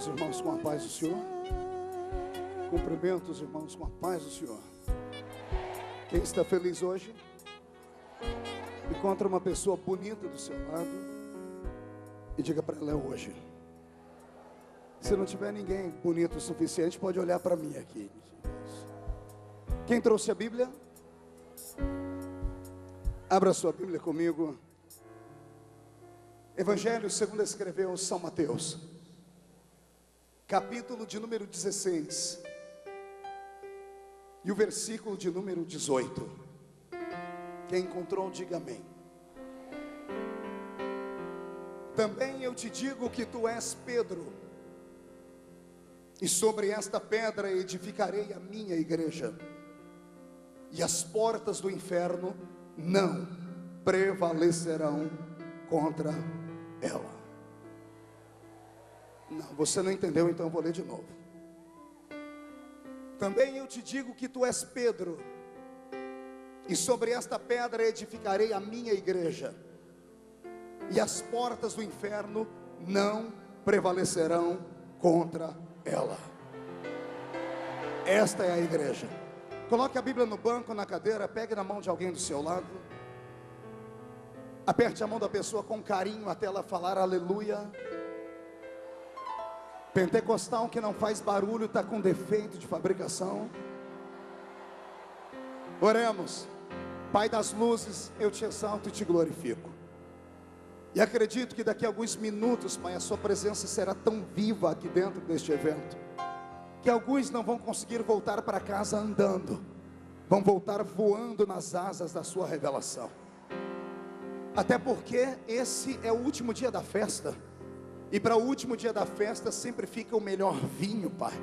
os irmãos com a paz do Senhor. Cumprimento os irmãos com a paz do Senhor. Quem está feliz hoje? Encontra uma pessoa bonita do seu lado e diga para ela: é hoje. Se não tiver ninguém bonito o suficiente, pode olhar para mim aqui. Quem trouxe a Bíblia? Abra sua Bíblia comigo. Evangelho segundo escreveu São Mateus, capítulo de número 16 e o versículo de número 18. Quem encontrou, diga amém. Também eu te digo que tu és Pedro, e sobre esta pedra edificarei a minha igreja, e as portas do inferno não prevalecerão contra ela. Não, você não entendeu, então eu vou ler de novo. Também eu te digo que tu és Pedro, e sobre esta pedra edificarei a minha igreja, e as portas do inferno não prevalecerão contra ela. Esta é a igreja. Coloque a Bíblia no banco, na cadeira, pegue na mão de alguém do seu lado, aperte a mão da pessoa com carinho até ela falar aleluia. Pentecostal que não faz barulho está com defeito de fabricação. Oremos. Pai das luzes, eu te exalto e te glorifico, e acredito que daqui a alguns minutos, Pai, a sua presença será tão viva aqui dentro deste evento, que alguns não vão conseguir voltar para casa andando, vão voltar voando nas asas da sua revelação. Até porque esse é o último dia da festa, e para o último dia da festa sempre fica o melhor vinho, Pai.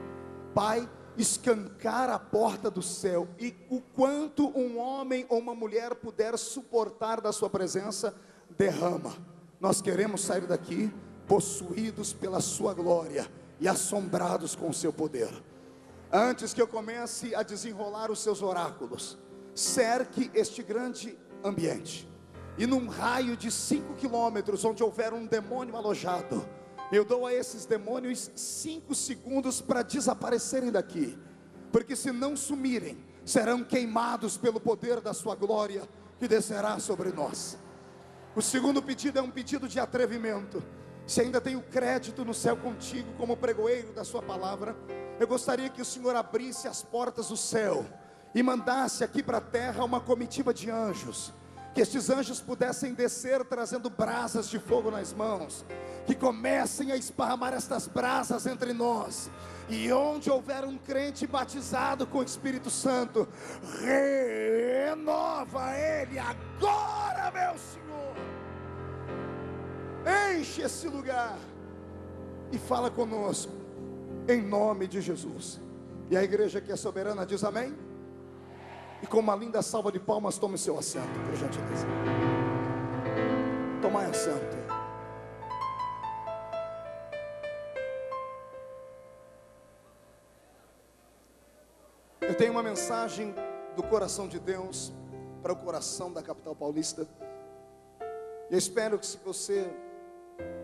Pai, escancar a porta do céu, e o quanto um homem ou uma mulher puder suportar da sua presença, derrama. Nós queremos sair daqui possuídos pela sua glória e assombrados com o seu poder. Antes que eu comece a desenrolar os seus oráculos, cerque este grande ambiente, e num raio de 5 quilômetros, onde houver um demônio alojado, eu dou a esses demônios 5 segundos para desaparecerem daqui, porque se não sumirem, serão queimados pelo poder da sua glória, que descerá sobre nós. O segundo pedido é um pedido de atrevimento. Se ainda tenho crédito no céu contigo como pregoeiro da sua palavra, eu gostaria que o Senhor abrisse as portas do céu e mandasse aqui para a terra uma comitiva de anjos, que estes anjos pudessem descer trazendo brasas de fogo nas mãos, que comecem a esparramar estas brasas entre nós, e onde houver um crente batizado com o Espírito Santo, renova ele agora, meu Senhor. Enche esse lugar e fala conosco, em nome de Jesus. E a igreja que é soberana diz amém. E com uma linda salva de palmas, tome seu assento, por gentileza. Tomai assento. Eu tenho uma mensagem do coração de Deus para o coração da capital paulista. Eu espero que, se você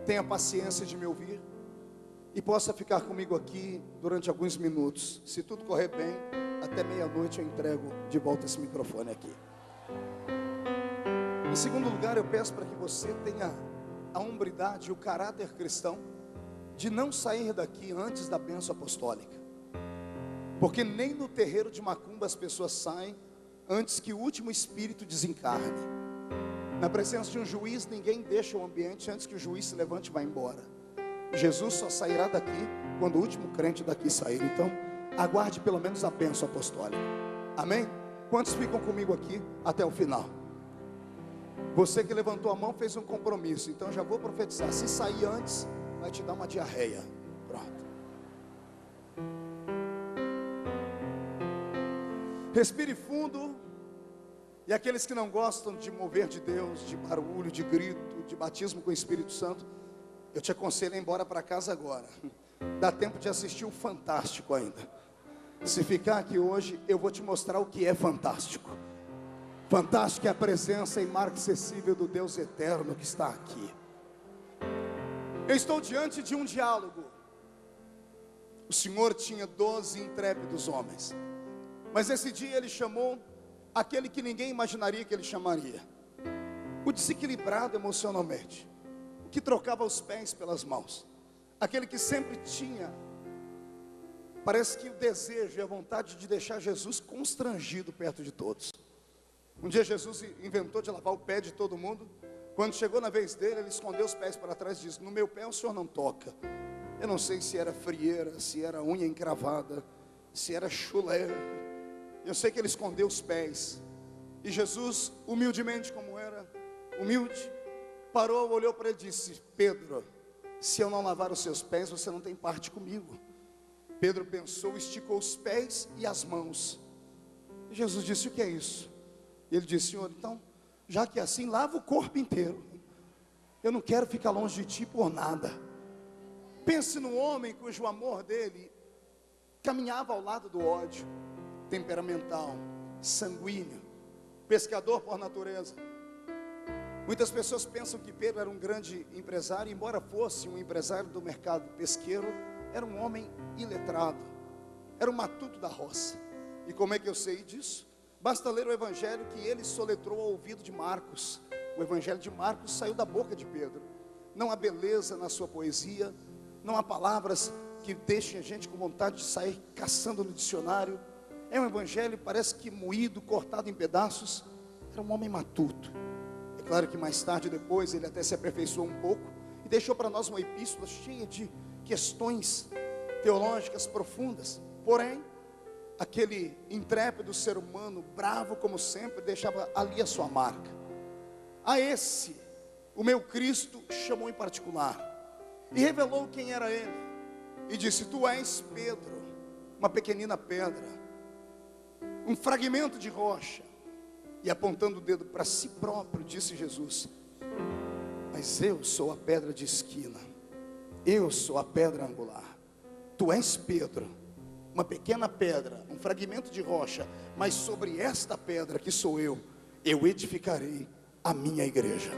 tenha paciência de me ouvir e possa ficar comigo aqui durante alguns minutos. Se tudo correr bem, até meia-noite eu entrego de volta esse microfone aqui. Em segundo lugar, eu peço para que você tenha a hombridade e o caráter cristão de não sair daqui antes da bênção apostólica, porque nem no terreiro de macumba as pessoas saem antes que o último espírito desencarne. Na presença de um juiz, ninguém deixa o ambiente antes que o juiz se levante e vá embora. Jesus só sairá daqui quando o último crente daqui sair. Então, aguarde pelo menos a bênção apostólica. Amém? Quantos ficam comigo aqui até o final? Você que levantou a mão fez um compromisso, então já vou profetizar: se sair antes, vai te dar uma diarreia. Pronto. Respire fundo. E aqueles que não gostam de mover de Deus, de barulho, de grito, de batismo com o Espírito Santo, eu te aconselho a ir embora para casa agora. Dá tempo de assistir o Fantástico ainda. Se ficar aqui hoje, eu vou te mostrar o que é fantástico. Fantástico é a presença inacessível do Deus eterno que está aqui. Eu estou diante de um diálogo O Senhor tinha 12 intrépidos homens, mas esse dia Ele chamou aquele que ninguém imaginaria que Ele chamaria: o desequilibrado emocionalmente, o que trocava os pés pelas mãos, aquele que sempre tinha, parece que o desejo e a vontade de deixar Jesus constrangido perto de todos. Um dia Jesus inventou de lavar o pé de todo mundo. Quando chegou na vez dele, ele escondeu os pés para trás e disse: no meu pé o Senhor não toca. Eu não sei se era frieira, se era unha encravada, se era chulé. Eu sei que ele escondeu os pés. E Jesus, humildemente como era, humilde, parou, olhou para ele e disse: Pedro, se eu não lavar os seus pés, você não tem parte comigo. Pedro pensou, esticou os pés e as mãos. E Jesus disse: o que é isso? E ele disse: Senhor, então, já que é assim, lava o corpo inteiro. Eu não quero ficar longe de ti por nada. Pense no homem cujo amor dele caminhava ao lado do ódio, temperamental, sanguíneo, pescador por natureza. Muitas pessoas pensam que Pedro era um grande empresário, embora fosse um empresário do mercado pesqueiro, era um homem iletrado, era um matuto da roça. E como é que eu sei disso? Basta ler o evangelho que ele soletrou ao ouvido de Marcos. O evangelho de Marcos saiu da boca de Pedro. Não há beleza na sua poesia, não há palavras que deixem a gente com vontade de sair caçando no dicionário. É um evangelho, parece que moído, cortado em pedaços. Era um homem matuto. É claro que mais tarde, depois, ele até se aperfeiçoou um pouco e deixou para nós uma epístola cheia de questões teológicas profundas. Porém, aquele intrépido ser humano, bravo como sempre, deixava ali a sua marca. A esse, o meu Cristo chamou em particular e revelou quem era ele, e disse: tu és Pedro, uma pequenina pedra, um fragmento de rocha. E apontando o dedo para si próprio, disse Jesus: mas eu sou a pedra de esquina, eu sou a pedra angular. Tu és Pedro, uma pequena pedra, um fragmento de rocha, mas sobre esta pedra que sou eu edificarei a minha igreja.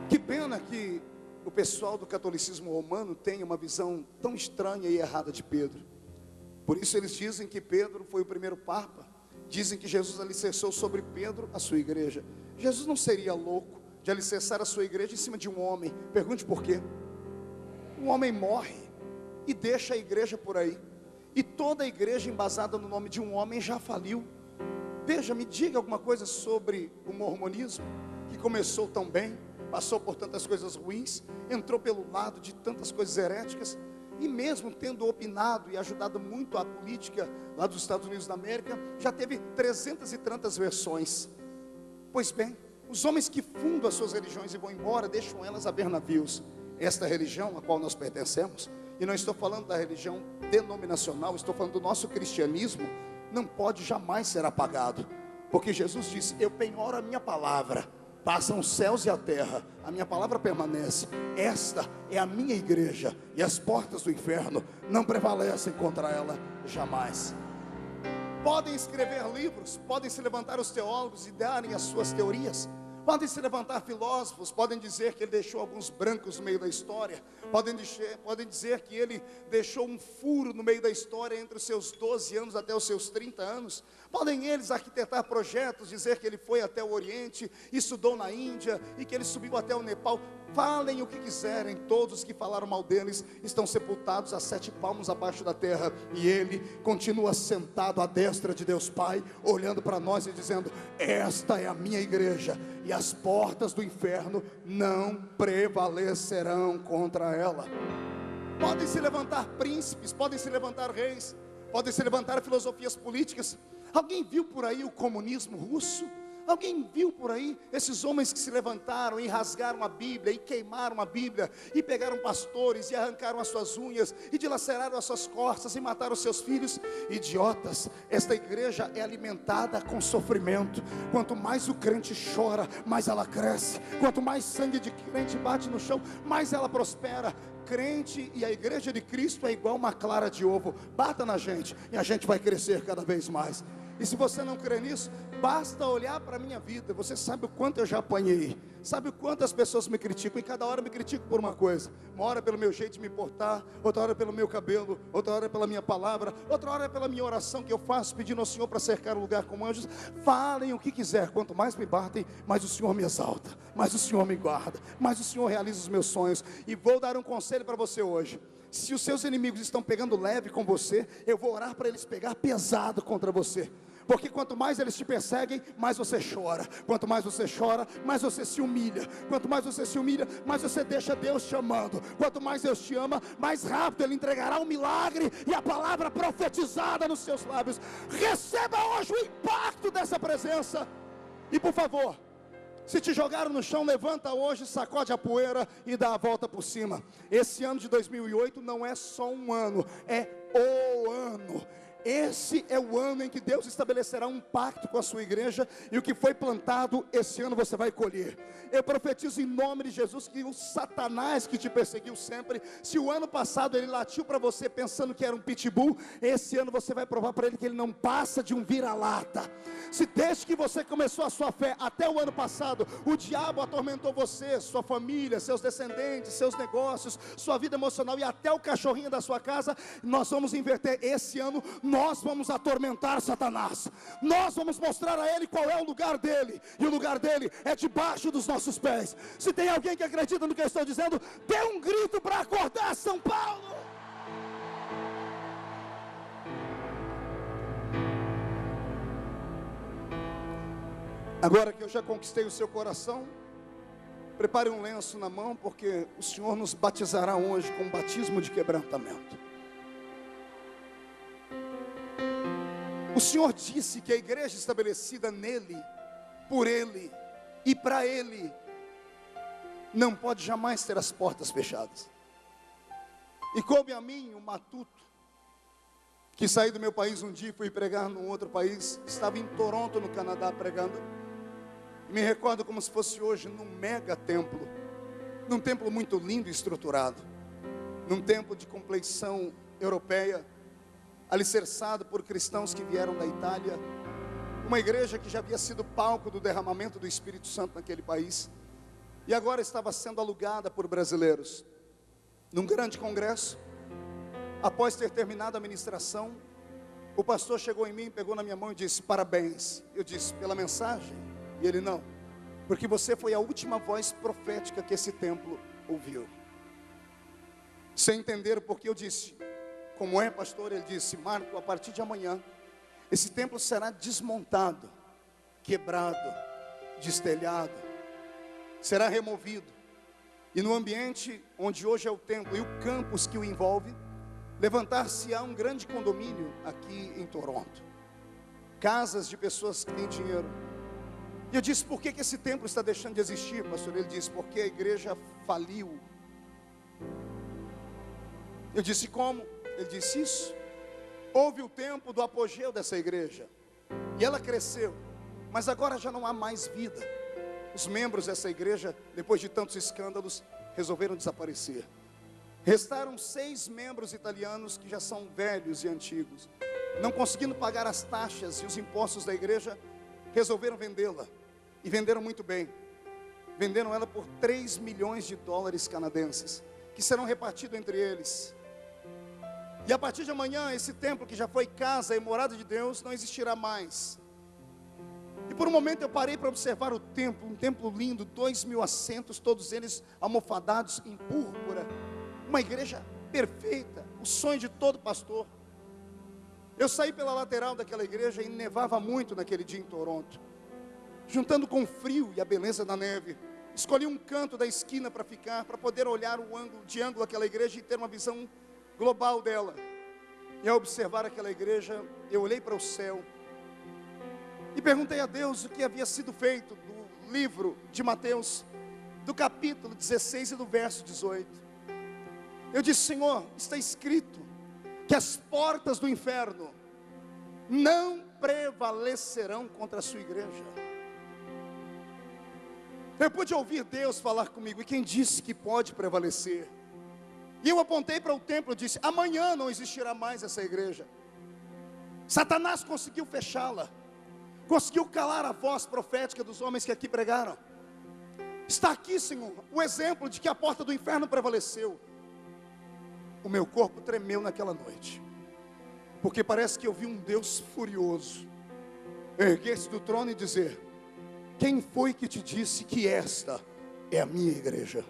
Que pena que o pessoal do catolicismo romano tem uma visão tão estranha e errada de Pedro. Por isso eles dizem que Pedro foi o primeiro papa. Dizem que Jesus alicerçou sobre Pedro a sua igreja. Jesus não seria louco de alicerçar a sua igreja em cima de um homem. Pergunte por quê. Um homem morre e deixa a igreja por aí. E toda a igreja embasada no nome de um homem já faliu. Veja, me diga alguma coisa sobre o mormonismo, que começou tão bem, passou por tantas coisas ruins, entrou pelo lado de tantas coisas heréticas, e mesmo tendo opinado e ajudado muito a política lá dos Estados Unidos da América, já teve 300 e tantas versões. Pois bem, os homens que fundam as suas religiões e vão embora, deixam elas a ver navios. Esta religião a qual nós pertencemos, e não estou falando da religião denominacional, estou falando do nosso cristianismo, não pode jamais ser apagado, porque Jesus disse: eu penhoro a minha palavra, passam os céus e a terra, a minha palavra permanece. Esta é a minha igreja, e as portas do inferno não prevalecem contra ela jamais. Podem escrever livros, podem se levantar os teólogos e darem as suas teorias, podem se levantar filósofos, podem dizer que ele deixou alguns brancos no meio da história, podem dizer que ele deixou um furo no meio da história entre os seus 12 anos até os seus 30 anos, podem eles arquitetar projetos, dizer que ele foi até o Oriente, estudou na Índia e que ele subiu até o Nepal. Falem o que quiserem, todos que falaram mal deles estão sepultados a 7 palmos abaixo da terra, e ele continua sentado à destra de Deus Pai, olhando para nós e dizendo: esta é a minha igreja, e as portas do inferno não prevalecerão contra ela. Podem se levantar príncipes, podem se levantar reis, podem se levantar filosofias políticas. Alguém viu por aí o comunismo russo? Alguém viu por aí esses homens que se levantaram e rasgaram a Bíblia, e queimaram a Bíblia, e pegaram pastores, e arrancaram as suas unhas, e dilaceraram as suas costas, e mataram os seus filhos? Idiotas, esta igreja é alimentada com sofrimento. Quanto mais o crente chora, mais ela cresce. Quanto mais sangue de crente bate no chão, mais ela prospera. Crente e a igreja de Cristo é igual uma clara de ovo. Bata na gente e a gente vai crescer cada vez mais. E se você não crê nisso, basta olhar para a minha vida. Você sabe o quanto eu já apanhei, sabe o quanto as pessoas me criticam. E cada hora me criticam por uma coisa. Uma hora pelo meu jeito de me portar, outra hora pelo meu cabelo, outra hora pela minha palavra, outra hora pela minha oração que eu faço, pedindo ao Senhor para cercar o lugar com anjos. Falem o que quiser, quanto mais me batem, mais o Senhor me exalta, mais o Senhor me guarda, mais o Senhor realiza os meus sonhos. E vou dar um conselho para você hoje. Se os seus inimigos estão pegando leve com você, eu vou orar para eles pegar pesado contra você. Porque quanto mais eles te perseguem, mais você chora. Quanto mais você chora, mais você se humilha. Quanto mais você se humilha, mais você deixa Deus te amando. Quanto mais Deus te ama, mais rápido Ele entregará um milagre e a palavra profetizada nos seus lábios. Receba hoje o impacto dessa presença. E por favor, se te jogaram no chão, levanta hoje, sacode a poeira e dá a volta por cima. Esse ano de 2008 não é só um ano, é o ano. Esse é o ano em que Deus estabelecerá um pacto com a sua igreja, e o que foi plantado esse ano você vai colher. Eu profetizo em nome de Jesus que o Satanás que te perseguiu sempre, se o ano passado ele latiu para você pensando que era um pitbull, esse ano você vai provar para ele que ele não passa de um vira-lata. Se desde que você começou a sua fé até o ano passado, o diabo atormentou você, sua família, seus descendentes, seus negócios, sua vida emocional e até o cachorrinho da sua casa, nós vamos inverter esse ano. Nós vamos atormentar Satanás. Nós vamos mostrar a ele qual é o lugar dele. E o lugar dele é debaixo dos nossos pés. Se tem alguém que acredita no que eu estou dizendo, dê um grito para acordar São Paulo. Agora que eu já conquistei o seu coração, prepare um lenço na mão, porque o Senhor nos batizará hoje com um batismo de quebrantamento. O Senhor disse que a igreja estabelecida nele, por ele e para ele, não pode jamais ter as portas fechadas. E coube a mim um matuto, que saí do meu país um dia e fui pregar num outro país. Estava em Toronto, no Canadá, pregando. Me recordo como se fosse hoje num mega templo, num templo muito lindo e estruturado, num templo de compleição europeia, alicerçado por cristãos que vieram da Itália, uma igreja que já havia sido palco do derramamento do Espírito Santo naquele país, e agora estava sendo alugada por brasileiros. Num grande congresso, após ter terminado a ministração, o pastor chegou em mim, pegou na minha mão e disse: parabéns. Eu disse: pela mensagem? E ele: não, porque você foi a última voz profética que esse templo ouviu. Sem entender o porquê, eu disse: como é, pastor? Ele disse: Marco, a partir de amanhã, esse templo será desmontado, quebrado, destelhado, será removido. E no ambiente onde hoje é o templo e o campus que o envolve, levantar-se-á um grande condomínio aqui em Toronto. Casas de pessoas que têm dinheiro. E eu disse: por que esse templo está deixando de existir, pastor? Ele disse: porque a igreja faliu. Eu disse: como? Ele disse: isso. Houve o tempo do apogeu dessa igreja, e ela cresceu, mas agora já não há mais vida. Os membros dessa igreja, depois de tantos escândalos, resolveram desaparecer. Restaram 6 membros italianos que já são velhos e antigos. Não conseguindo pagar as taxas e os impostos da igreja, resolveram vendê-la. E venderam muito bem. Venderam ela por 3 milhões de dólares canadenses, que serão repartidos entre eles. E a partir de amanhã, esse templo que já foi casa e morada de Deus, não existirá mais. E por um momento eu parei para observar o templo, um templo lindo, 2.000 assentos, todos eles almofadados em púrpura. Uma igreja perfeita, o sonho de todo pastor. Eu saí pela lateral daquela igreja e nevava muito naquele dia em Toronto. Juntando com o frio e a beleza da neve, escolhi um canto da esquina para ficar, para poder olhar o ângulo daquela igreja e ter uma visão global dela. E ao observar aquela igreja, eu olhei para o céu e perguntei a Deus o que havia sido feito do livro de Mateus, do capítulo 16 e do verso 18. Eu disse: Senhor, está escrito que as portas do inferno não prevalecerão contra a sua igreja. Eu pude ouvir Deus falar comigo: e quem disse que pode prevalecer? E eu apontei para o templo e disse: amanhã não existirá mais essa igreja. Satanás conseguiu fechá-la, conseguiu calar a voz profética dos homens que aqui pregaram. Está aqui, Senhor, o exemplo de que a porta do inferno prevaleceu. O meu corpo tremeu naquela noite, porque parece que eu vi um Deus furioso erguer-se do trono e dizer: quem foi que te disse que esta é a minha igreja?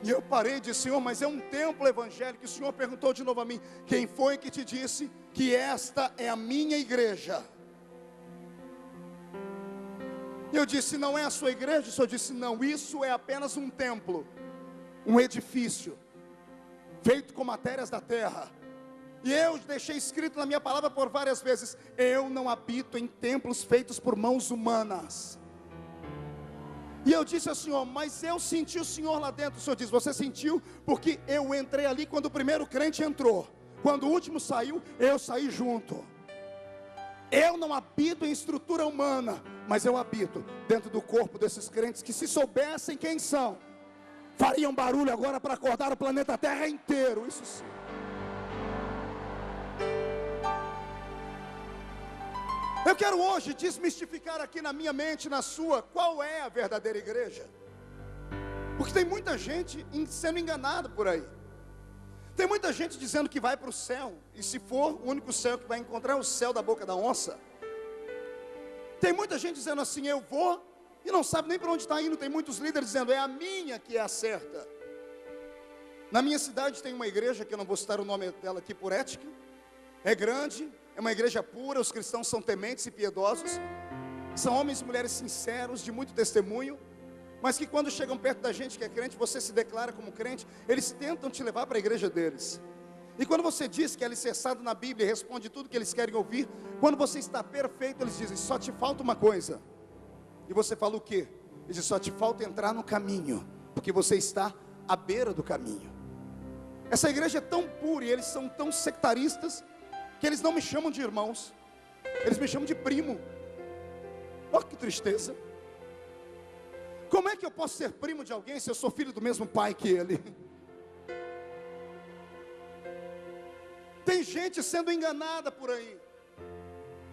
E eu parei e disse: Senhor, mas é um templo evangélico. E o Senhor perguntou de novo a mim: quem foi que te disse que esta é a minha igreja? E eu disse: não é a sua igreja? O Senhor disse: não, isso é apenas um templo, um edifício, feito com matérias da terra. E eu deixei escrito na minha palavra por várias vezes: eu não habito em templos feitos por mãos humanas. E eu disse ao Senhor: mas eu senti o Senhor lá dentro. O Senhor diz: você sentiu porque eu entrei ali quando o primeiro crente entrou. Quando o último saiu, eu saí junto. Eu não habito em estrutura humana, mas eu habito dentro do corpo desses crentes que, se soubessem quem são, fariam barulho agora para acordar o planeta Terra inteiro. Isso sim. Eu quero hoje desmistificar aqui na minha mente, na sua, qual é a verdadeira igreja. Porque tem muita gente sendo enganada por aí. Tem muita gente dizendo que vai para o céu, e se for, o único céu que vai encontrar é o céu da boca da onça. Tem muita gente dizendo assim: eu vou, e não sabe nem para onde está indo. Tem muitos líderes dizendo: é a minha que é a certa. Na minha cidade tem uma igreja, que eu não vou citar o nome dela aqui por ética. É grande, é uma igreja pura, os cristãos são tementes e piedosos, são homens e mulheres sinceros, de muito testemunho, mas que quando chegam perto da gente que é crente, você se declara como crente, eles tentam te levar para a igreja deles. E quando você diz que é alicerçado na Bíblia e responde tudo que eles querem ouvir, quando você está perfeito, eles dizem: só te falta uma coisa. E você fala: o quê? Eles dizem: só te falta entrar no caminho, porque você está à beira do caminho. Essa igreja é tão pura e eles são tão sectaristas, que eles não me chamam de irmãos, eles me chamam de primo. Olha que tristeza. Como é que eu posso ser primo de alguém se eu sou filho do mesmo pai que ele? Tem gente sendo enganada por aí.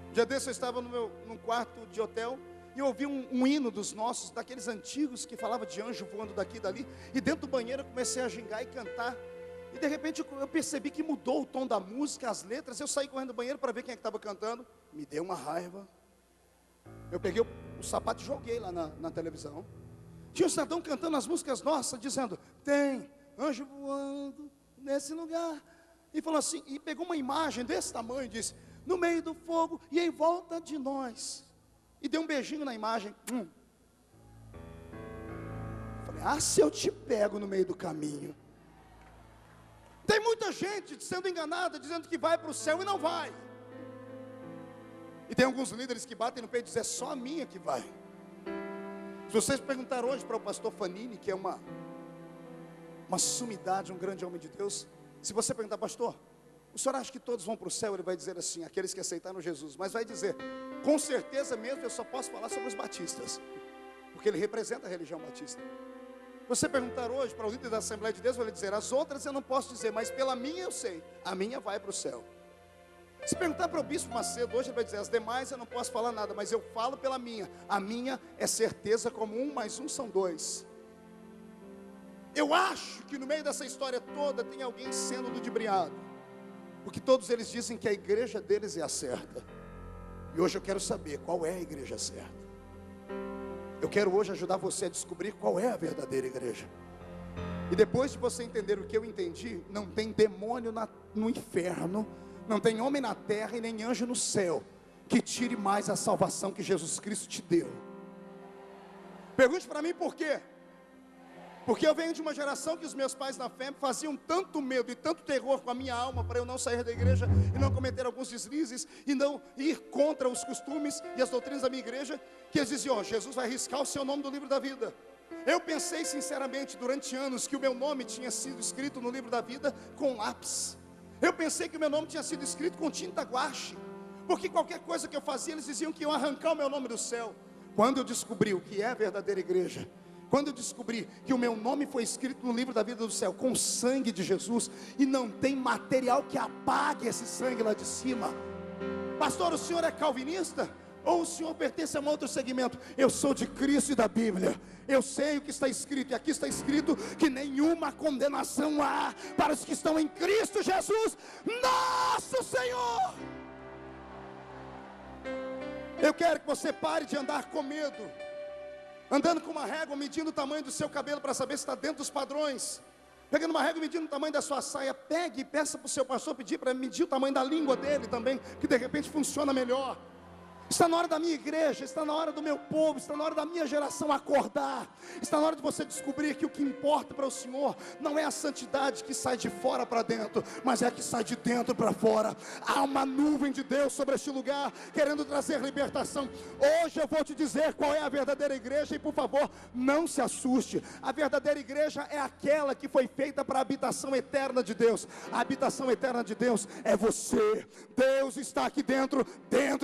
Um dia desse eu estava num quarto de hotel, e eu ouvi um hino dos nossos, daqueles antigos, que falava de anjo voando daqui e dali. E dentro do banheiro eu comecei a gingar e cantar. E de repente eu percebi que mudou o tom da música, as letras. Eu saí correndo do banheiro para ver quem é que estava cantando. Me deu uma raiva. Eu peguei o sapato e joguei lá na televisão. Tinha um cidadão cantando as músicas nossas, dizendo: tem anjo voando nesse lugar. E falou assim, e pegou uma imagem desse tamanho e disse: no meio do fogo e em volta de nós. E deu um beijinho na imagem. Falei: ah, se eu te pego no meio do caminho. Tem muita gente sendo enganada, dizendo que vai para o céu e não vai. E tem alguns líderes que batem no peito e dizem: é só a minha que vai. Se vocês perguntar hoje para o pastor Fanini, que é uma sumidade, um grande homem de Deus, se você perguntar: pastor, o senhor acha que todos vão para o céu? Ele vai dizer assim: aqueles que aceitaram Jesus. Mas vai dizer: com certeza mesmo, eu só posso falar sobre os batistas, porque ele representa a religião batista. Você perguntar hoje para o líder da Assembleia de Deus, ele vai dizer: as outras eu não posso dizer, mas pela minha eu sei, a minha vai para o céu. Se perguntar para o bispo Macedo hoje, ele vai dizer: as demais eu não posso falar nada, mas eu falo pela minha. A minha é certeza como 1 mais 1 são 2. Eu acho que no meio dessa história toda tem alguém sendo ludibriado, porque todos eles dizem que a igreja deles é a certa. E hoje eu quero saber qual é a igreja certa. Eu quero hoje ajudar você a descobrir qual é a verdadeira igreja. E depois de você entender o que eu entendi, não tem demônio no inferno, não tem homem na terra e nem anjo no céu que tire mais a salvação que Jesus Cristo te deu. Pergunte para mim por quê? Porque eu venho de uma geração que os meus pais na fé faziam tanto medo e tanto terror com a minha alma, para eu não sair da igreja e não cometer alguns deslizes, e não ir contra os costumes e as doutrinas da minha igreja, que eles diziam: ó, Jesus vai riscar o seu nome do livro da vida. Eu pensei sinceramente durante anos que o meu nome tinha sido escrito no livro da vida com lápis. Eu pensei que o meu nome tinha sido escrito com tinta guache, porque qualquer coisa que eu fazia, eles diziam que iam arrancar o meu nome do céu. Quando eu descobri o que é a verdadeira igreja, Quando eu descobri que o meu nome foi escrito no livro da vida do céu com o sangue de Jesus, e não tem material que apague esse sangue lá de cima. Pastor, o senhor é calvinista? Ou o senhor pertence a um outro segmento? Eu sou de Cristo e da Bíblia. Eu sei o que está escrito, e aqui está escrito que nenhuma condenação há para os que estão em Cristo Jesus, nosso Senhor. Eu quero que você pare de andar com medo, andando com uma régua, medindo o tamanho do seu cabelo para saber se está dentro dos padrões. Pegando uma régua, medindo o tamanho da sua saia. Pegue e peça para o seu pastor pedir para medir o tamanho da língua dele também, que de repente funciona melhor. Está na hora da minha igreja, está na hora do meu povo, está na hora da minha geração acordar. Está na hora de você descobrir que o que importa para o Senhor não é a santidade que sai de fora para dentro, mas é a que sai de dentro para fora. Há uma nuvem de Deus sobre este lugar, querendo trazer libertação. Hoje eu vou te dizer qual é a verdadeira igreja, e por favor, não se assuste. A verdadeira igreja é aquela que foi feita para a habitação eterna de Deus. A habitação eterna de Deus é você. Deus está aqui dentro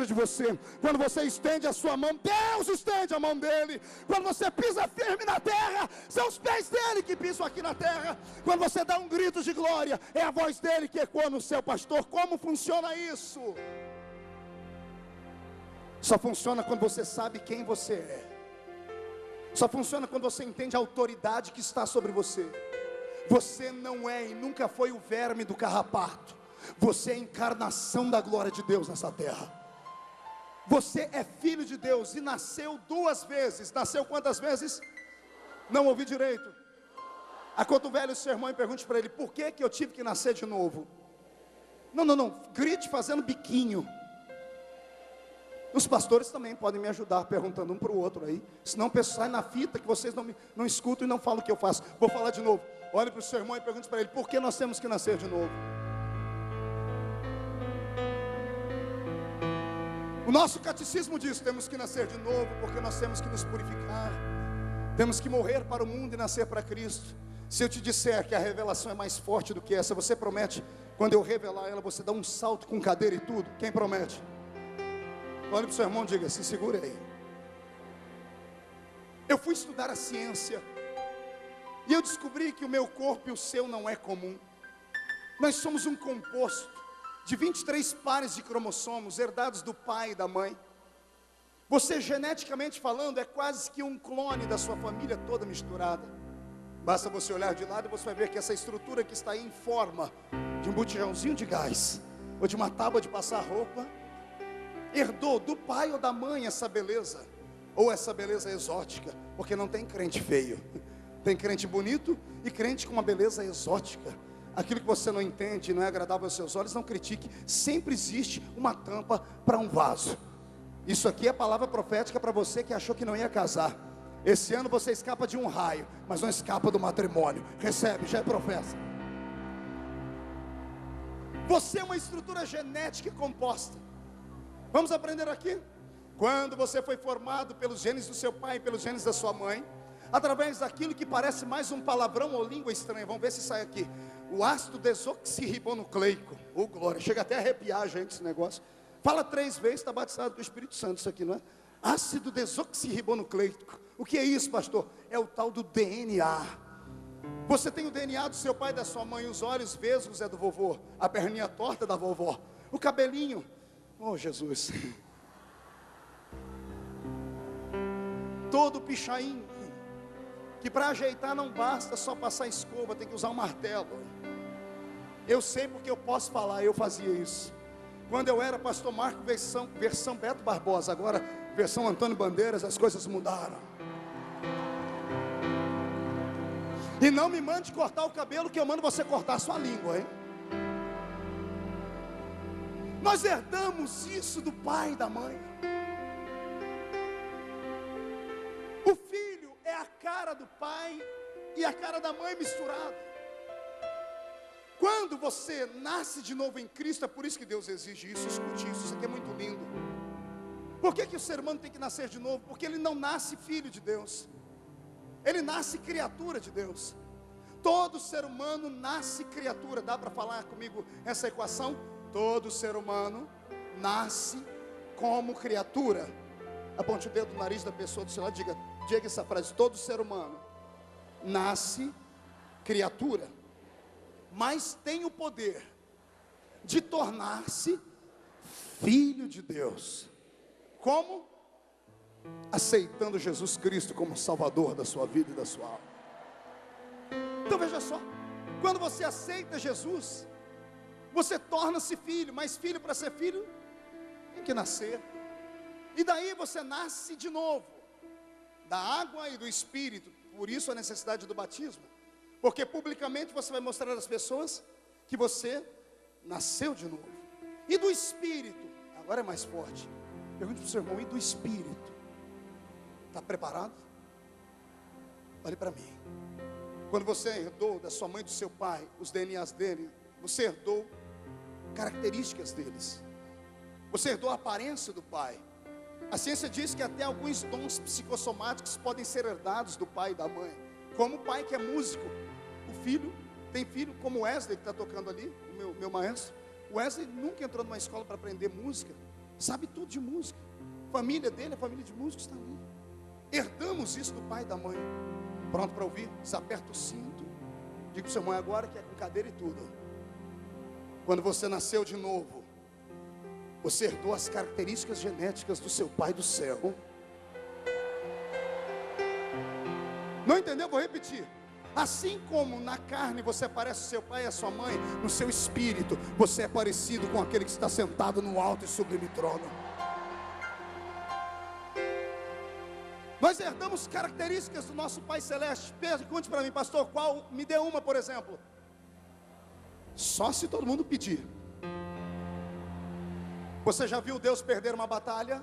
de você. Quando você estende a sua mão, Deus estende a mão dele. Quando você pisa firme na terra, são os pés dele que pisam aqui na terra. Quando você dá um grito de glória, é a voz dele que ecoa no seu pastor. Como funciona isso? Só funciona quando você sabe quem você é. Só funciona quando você entende a autoridade que está sobre você. Você não é e nunca foi o verme do carrapato. Você é a encarnação da glória de Deus nessa terra. Você é filho de Deus e nasceu 2 vezes. Nasceu quantas vezes? Não ouvi direito. Acotovele o seu irmão e pergunte para ele: por que eu tive que nascer de novo? Não, grite fazendo biquinho. Os pastores também podem me ajudar perguntando um para o outro aí. Senão o pessoal sai na fita que vocês não escutam e não falam o que eu faço. Vou falar de novo. Olhe para o seu irmão e pergunte para ele: por que nós temos que nascer de novo? O nosso catecismo diz: temos que nascer de novo, porque nós temos que nos purificar, temos que morrer para o mundo e nascer para Cristo. Se eu te disser que a revelação é mais forte do que essa, você promete, quando eu revelar ela, você dá um salto com cadeira e tudo? Quem promete? Olhe para o seu irmão e diga: se segura aí. Eu fui estudar a ciência, e eu descobri que o meu corpo e o seu não é comum. Nós somos um composto de 23 pares de cromossomos, herdados do pai e da mãe. Você, geneticamente falando, é quase que um clone da sua família toda misturada. Basta você olhar de lado e você vai ver que essa estrutura que está aí em forma de um botijãozinho de gás, ou de uma tábua de passar roupa, herdou do pai ou da mãe essa beleza, ou essa beleza exótica, porque não tem crente feio, tem crente bonito e crente com uma beleza exótica. Aquilo que você não entende, não é agradável aos seus olhos, não critique. Sempre existe uma tampa para um vaso. Isso aqui é palavra profética para você que achou que não ia casar. Esse ano você escapa de um raio, mas não escapa do matrimônio. Recebe, já é professa. Você é uma estrutura genética composta. Vamos aprender aqui? Quando você foi formado pelos genes do seu pai e pelos genes da sua mãe, através daquilo que parece mais um palavrão ou língua estranha, vamos ver se sai aqui: o ácido desoxirribonucleico. Oh glória, chega até a arrepiar, gente, esse negócio. Fala 3 vezes, está batizado com o Espírito Santo isso aqui, não é? Ácido desoxirribonucleico. O que é isso, pastor? É o tal do DNA. Você tem o DNA do seu pai e da sua mãe. Os olhos vesgos é do vovô, a perninha torta é da vovó, o cabelinho, oh Jesus, todo pichain, que para ajeitar não basta só passar escova, tem que usar um martelo. Eu sei porque eu posso falar, eu fazia isso. Quando eu era pastor Marco, versão Beto Barbosa, agora versão Antônio Bandeiras, as coisas mudaram. E não me mande cortar o cabelo, que eu mando você cortar a sua língua, hein? Nós herdamos isso do pai e da mãe. O filho é a cara do pai e a cara da mãe misturada. Quando você nasce de novo em Cristo, é por isso que Deus exige isso. Escute isso, isso aqui é muito lindo. Por que o ser humano tem que nascer de novo? Porque ele não nasce filho de Deus, ele nasce criatura de Deus. Todo ser humano nasce criatura. Dá para falar comigo essa equação? Todo ser humano nasce como criatura. Aponte o dedo no nariz da pessoa do seu lado, diga essa frase: todo ser humano nasce criatura, mas tem o poder de tornar-se filho de Deus. Como? Aceitando Jesus Cristo como Salvador da sua vida e da sua alma. Então veja só, quando você aceita Jesus, você torna-se filho, mas filho, para ser filho tem que nascer. E daí você nasce de novo, da água e do Espírito. Por isso a necessidade do batismo, porque publicamente você vai mostrar às pessoas que você nasceu de novo. E do Espírito, agora é mais forte. Pergunte para o seu irmão: e do Espírito? Está preparado? Olhe para mim. Quando você herdou da sua mãe e do seu pai os DNAs dele, você herdou características deles, você herdou a aparência do pai. A ciência diz que até alguns dons psicossomáticos podem ser herdados do pai e da mãe. Como o pai que é músico, o filho tem filho, como o Wesley que está tocando ali, o meu maestro. O Wesley nunca entrou numa escola para aprender música, sabe tudo de música. A família dele, a família de músicos está ali. Herdamos isso do pai e da mãe. Pronto para ouvir? Desaperta o cinto. Diga para o seu irmão agora que é com cadeira e tudo. Quando você nasceu de novo, você herdou as características genéticas do seu pai do céu. Não entendeu? Vou repetir. Assim como na carne você parece o seu pai e a sua mãe, no seu espírito você é parecido com aquele que está sentado no alto e sublime trono. Nós herdamos características do nosso Pai Celeste. Pergunte para mim, pastor, qual? Me dê uma, por exemplo. Só se todo mundo pedir. Você já viu Deus perder uma batalha?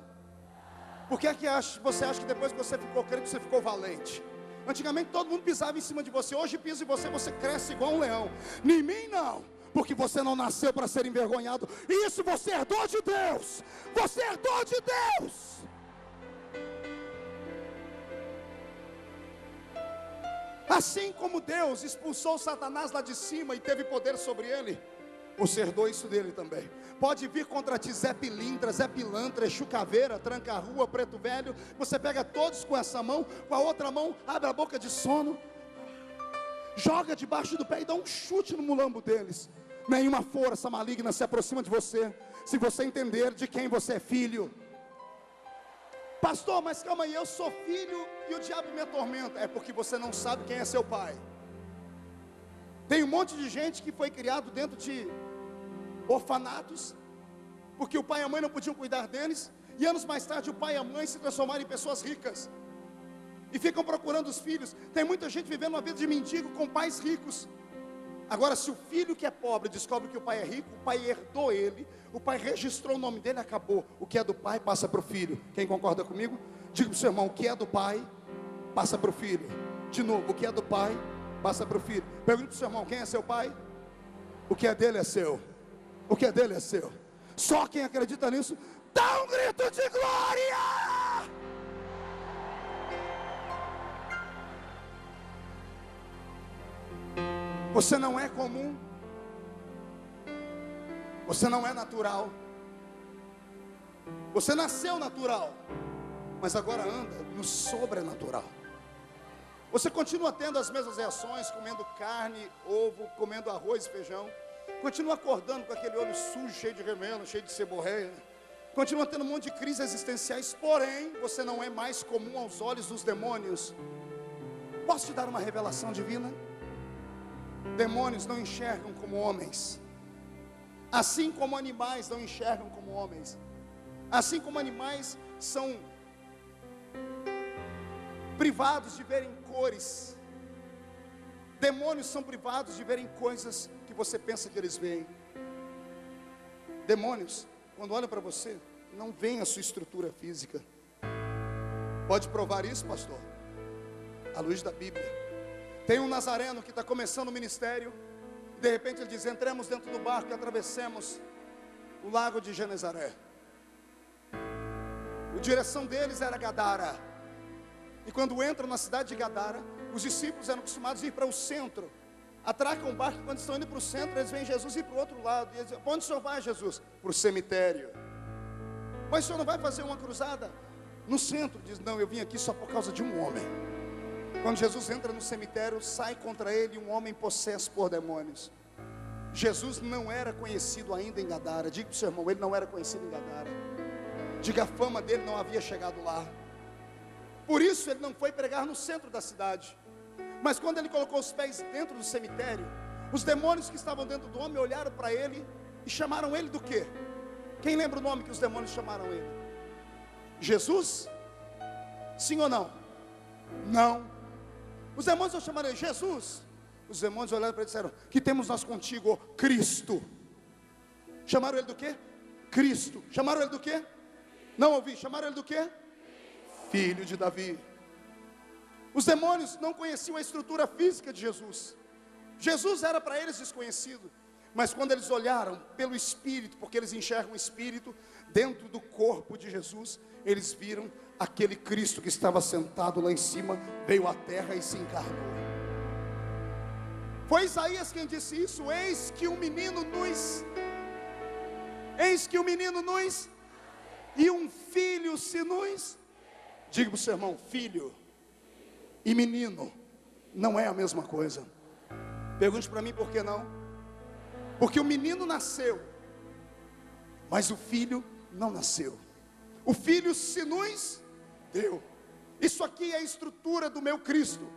Por que é que você acha que depois que você ficou crente, você ficou valente? Antigamente todo mundo pisava em cima de você. Hoje pisa em você, você cresce igual um leão. Em mim não, porque você não nasceu para ser envergonhado. Isso você herdou de Deus. Você herdou de Deus. Assim como Deus expulsou Satanás lá de cima e teve poder sobre ele, você herdou isso dele também. Pode vir contra ti Zé Pilintra, Zé Pilantra, Exu Caveira, Tranca-Rua, Preto Velho. Você pega todos com essa mão, com a outra mão abre a boca de sono, joga debaixo do pé e dá um chute no mulambo deles. Nenhuma força maligna se aproxima de você, se você entender de quem você é filho. Pastor, mas calma aí, eu sou filho e o diabo me atormenta. É porque você não sabe quem é seu pai. Tem um monte de gente que foi criado dentro de orfanatos, porque o pai e a mãe não podiam cuidar deles, e anos mais tarde o pai e a mãe se transformaram em pessoas ricas, e ficam procurando os filhos. Tem muita gente vivendo uma vida de mendigo com pais ricos. Agora, se o filho que é pobre descobre que o pai é rico, o pai herdou ele, o pai registrou o nome dele, acabou. O que é do pai passa para o filho. Quem concorda comigo? Diga para o seu irmão: o que é do pai passa para o filho. De novo, o que é do pai passa para o filho. Pergunta para o seu irmão: quem é seu pai? O que é dele é seu. O que é dele é seu. Só quem acredita nisso, dá um grito de glória! Você não é comum. Você não é natural. Você nasceu natural, mas agora anda no sobrenatural. Você continua tendo as mesmas reações, comendo carne, ovo, comendo arroz e feijão. Continua acordando com aquele olho sujo, cheio de remendo, cheio de seborreia. Continua tendo um monte de crises existenciais. Porém, você não é mais comum aos olhos dos demônios. Posso te dar uma revelação divina? Demônios não enxergam como homens, assim como animais não enxergam como homens, assim como animais são privados de verem cores, demônios são privados de verem coisas que você pensa que eles veem. Demônios, quando olham para você, não veem a sua estrutura física. Pode provar isso, pastor? À luz da Bíblia. Tem um nazareno que está começando o ministério. De repente ele diz: entremos dentro do barco e atravessemos o lago de Genezaré. A direção deles era Gadara. E quando entram na cidade de Gadara, os discípulos eram acostumados a ir para o centro. Atracam o barco, quando estão indo para o centro, eles veem Jesus ir para o outro lado. E eles dizem: para onde o senhor vai, Jesus? Para o cemitério. Mas o senhor não vai fazer uma cruzada? no centro, diz: não, eu vim aqui só por causa de um homem. Quando Jesus entra no cemitério, sai contra ele um homem possesso por demônios. Jesus não era conhecido ainda em Gadara. Diga para o seu irmão, ele não era conhecido em Gadara. Diga, a fama dele não havia chegado lá. Por isso ele não foi pregar no centro da cidade. Mas quando ele colocou os pés dentro do cemitério, os demônios que estavam dentro do homem olharam para ele e chamaram ele do quê? Quem lembra o nome que os demônios chamaram ele? Jesus? Sim ou não? Não. Os demônios não chamaram ele Jesus. Os demônios olharam para ele e disseram: que temos nós contigo, ó Cristo? Chamaram ele do quê? Cristo. Chamaram ele do quê? Não ouvi. Chamaram ele do quê? Filho de Davi. Os demônios não conheciam a estrutura física de Jesus. Jesus era para eles desconhecido. Mas quando eles olharam pelo Espírito, porque eles enxergam o Espírito dentro do corpo de Jesus, eles viram aquele Cristo que estava sentado lá em cima, veio à terra e se encarnou. Foi Isaías quem disse isso: eis que um menino nos e um filho se nos. Diga para o seu irmão: filho e menino não é a mesma coisa. Pergunte para mim por que não. Porque o menino nasceu, mas o filho não nasceu. O filho se nos deu. Isso aqui é a estrutura do meu Cristo.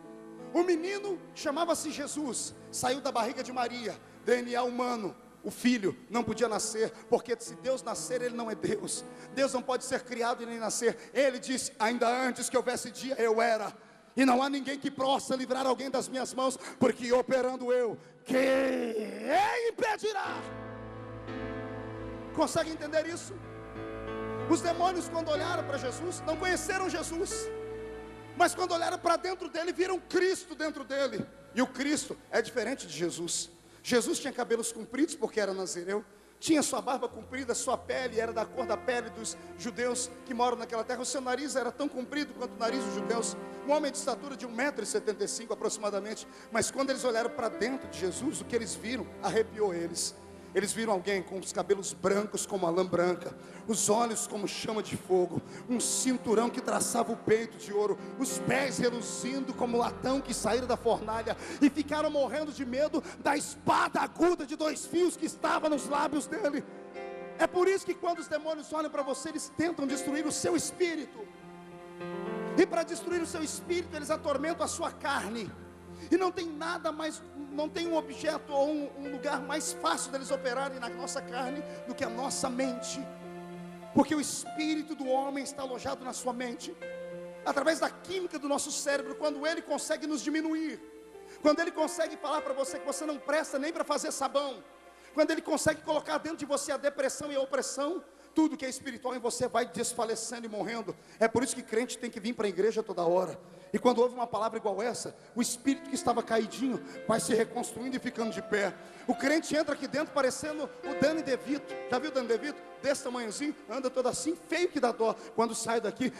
O menino chamava-se Jesus, saiu da barriga de Maria, DNA humano. O filho não podia nascer, porque se Deus nascer, ele não é Deus. Deus não pode ser criado e nem nascer. Ele disse: ainda antes que houvesse dia, eu era. E não há ninguém que possa livrar alguém das minhas mãos, porque operando eu, quem impedirá? Consegue entender isso? Os demônios, quando olharam para Jesus, não conheceram Jesus, mas quando olharam para dentro dele, viram Cristo dentro dele. E o Cristo é diferente de Jesus. Jesus tinha cabelos compridos porque era nazireu, tinha sua barba comprida, sua pele era da cor da pele dos judeus que moram naquela terra. O seu nariz era tão comprido quanto o nariz dos judeus. Um homem de estatura de 1,75 m aproximadamente. Mas quando eles olharam para dentro de Jesus, o que eles viram arrepiou eles. Eles viram alguém com os cabelos brancos como a lã branca, os olhos como chama de fogo, um cinturão que traçava o peito de ouro, os pés reluzindo como latão que saíram da fornalha, e ficaram morrendo de medo da espada aguda de 2 fios que estava nos lábios dele. É por isso que quando os demônios olham para você, eles tentam destruir o seu espírito. E para destruir o seu espírito, eles atormentam a sua carne. E não tem nada mais, não tem um objeto ou um lugar mais fácil deles operarem na nossa carne do que a nossa mente. Porque o espírito do homem está alojado na sua mente. Através da química do nosso cérebro, quando ele consegue nos diminuir, quando ele consegue falar para você que você não presta nem para fazer sabão, quando ele consegue colocar dentro de você a depressão e a opressão, tudo que é espiritual em você vai desfalecendo e morrendo. É por isso que crente tem que vir para a igreja toda hora. E quando ouve uma palavra igual essa, o espírito que estava caidinho vai se reconstruindo e ficando de pé. O crente entra aqui dentro parecendo o Danny DeVito. Já viu o Danny DeVito? Desse tamanhozinho, anda todo assim, feio que dá dó. Quando sai daqui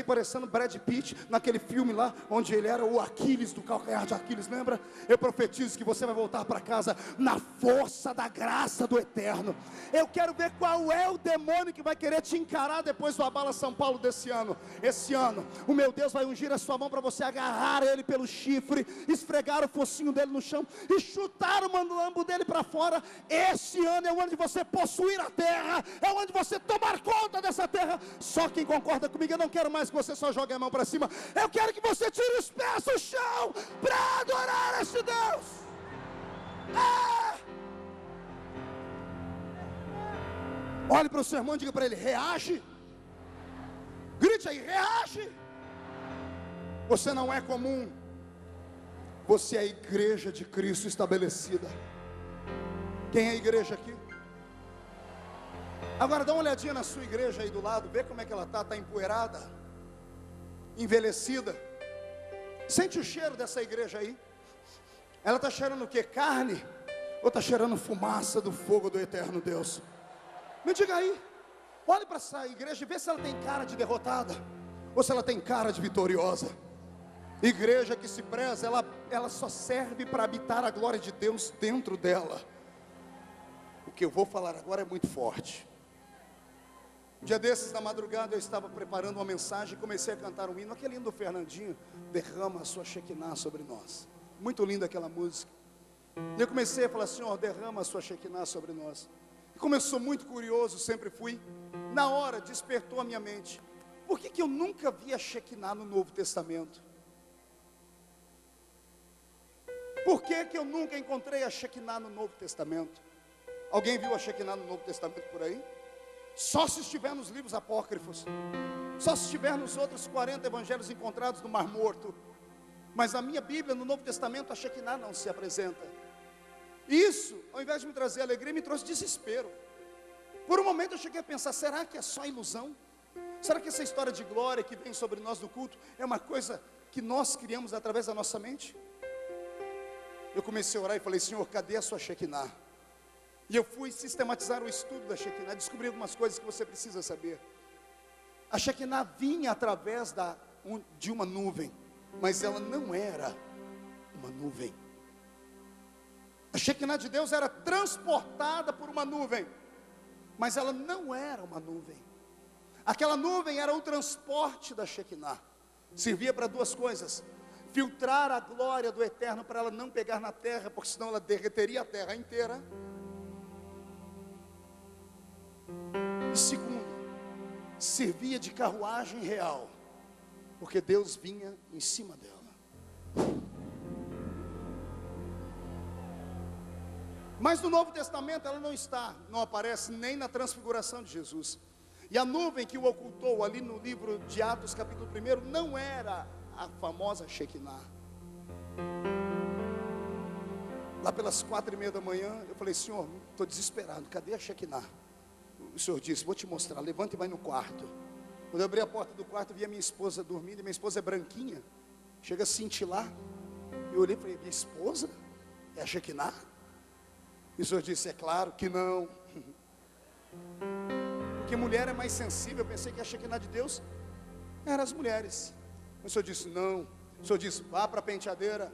parecendo Brad Pitt, naquele filme lá, onde ele era o Aquiles, do calcanhar de Aquiles, lembra? Eu profetizo que você vai voltar para casa na força da graça do Eterno. Eu quero ver qual é o demônio que vai querer te encarar depois do Abala São Paulo desse ano. Esse ano, o meu Deus vai ungir a sua mão para você agarrar ele pelo chifre, esfregar o focinho dele no chão e chutar o malambo dele para fora. Esse ano é o ano de você possuir a terra, é o ano de você tomar conta dessa terra. Só quem concorda comigo, eu não quero mais que você só jogue a mão para cima, eu quero que você tire os pés do chão para adorar esse Deus. Olhe para o seu irmão e diga para ele: reage. Grite aí: reage. Você não é comum, você é a igreja de Cristo estabelecida. Quem é a igreja aqui? Agora dá uma olhadinha na sua igreja aí do lado, vê como é que ela está empoeirada, envelhecida. Sente o cheiro dessa igreja aí. Ela está cheirando o que? Carne? Ou está cheirando fumaça do fogo do eterno Deus? Me diga aí. Olhe para essa igreja e vê se ela tem cara de derrotada ou se ela tem cara de vitoriosa. Igreja que se preza, ela só serve para habitar a glória de Deus dentro dela. O que eu vou falar agora é muito forte. Um dia desses, na madrugada, eu estava preparando uma mensagem e comecei a cantar um hino, aquele hino do Fernandinho, derrama a sua Shekinah sobre nós. Muito linda aquela música. E eu comecei a falar, Senhor, derrama a sua Shekinah sobre nós. E como eu sou muito curioso, sempre fui, na hora despertou a minha mente. Por que eu nunca vi a Shekinah no Novo Testamento? Por que eu nunca encontrei a Shekinah no Novo Testamento? Alguém viu a Shekinah no Novo Testamento por aí? Só se estiver nos livros apócrifos, só se estiver nos outros 40 evangelhos encontrados no Mar Morto. Mas na minha Bíblia, no Novo Testamento, a Shekinah não se apresenta. Isso, ao invés de me trazer alegria, me trouxe desespero. Por um momento eu cheguei a pensar, será que é só ilusão? Será que essa história de glória que vem sobre nós no culto é uma coisa que nós criamos através da nossa mente? Eu comecei a orar e falei, Senhor, cadê a sua Shekinah? E eu fui sistematizar o estudo da Shekinah, descobri algumas coisas que você precisa saber. A Shekinah vinha através de uma nuvem, mas ela não era uma nuvem. A Shekinah de Deus era transportada por uma nuvem, mas ela não era uma nuvem. Aquela nuvem era o transporte da Shekinah. Servia para duas coisas: filtrar a glória do Eterno para ela não pegar na terra, porque senão ela derreteria a terra inteira. E segundo, servia de carruagem real, porque Deus vinha em cima dela. Mas no Novo Testamento ela não aparece nem na transfiguração de Jesus. E a nuvem que o ocultou ali no livro de Atos capítulo 1 não era a famosa Shekinah. Lá pelas 4:30 da manhã eu falei, Senhor, estou desesperado, cadê a Shekinah? O Senhor disse, vou te mostrar, levanta e vai no quarto. Quando eu abri a porta do quarto, eu vi a minha esposa dormindo, e minha esposa é branquinha, chega a cintilar. Eu olhei e falei, minha esposa? É a Shekinah? E o Senhor disse, é claro que não. Porque mulher é mais sensível. Eu pensei que a Shekinah de Deus eram as mulheres. O Senhor disse, não. O Senhor disse, vá para a penteadeira.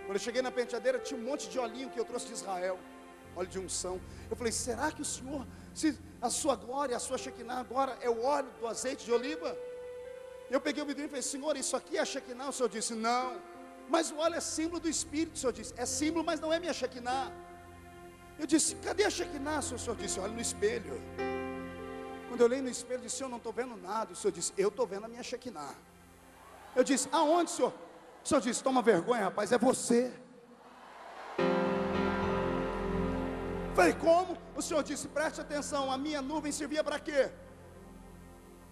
Quando eu cheguei na penteadeira, tinha um monte de olhinho que eu trouxe de Israel, óleo de unção. Eu falei, será que o Senhor, se a sua glória, a sua Shekinah agora é o óleo do azeite de oliva? Eu peguei o vidrinho e falei, Senhor, isso aqui é a Shekinah? O Senhor disse, não. Mas o óleo é símbolo do Espírito. O Senhor disse, é símbolo, mas não é minha Shekinah. Eu disse, cadê a Shekinah? O Senhor disse, olha no espelho. Quando eu olhei no espelho, eu disse, eu não estou vendo nada. O Senhor disse, eu estou vendo a minha Shekinah. Eu disse, aonde, Senhor? O Senhor disse, toma vergonha, rapaz, é você. Falei, como? O Senhor disse, preste atenção, a minha nuvem servia para quê?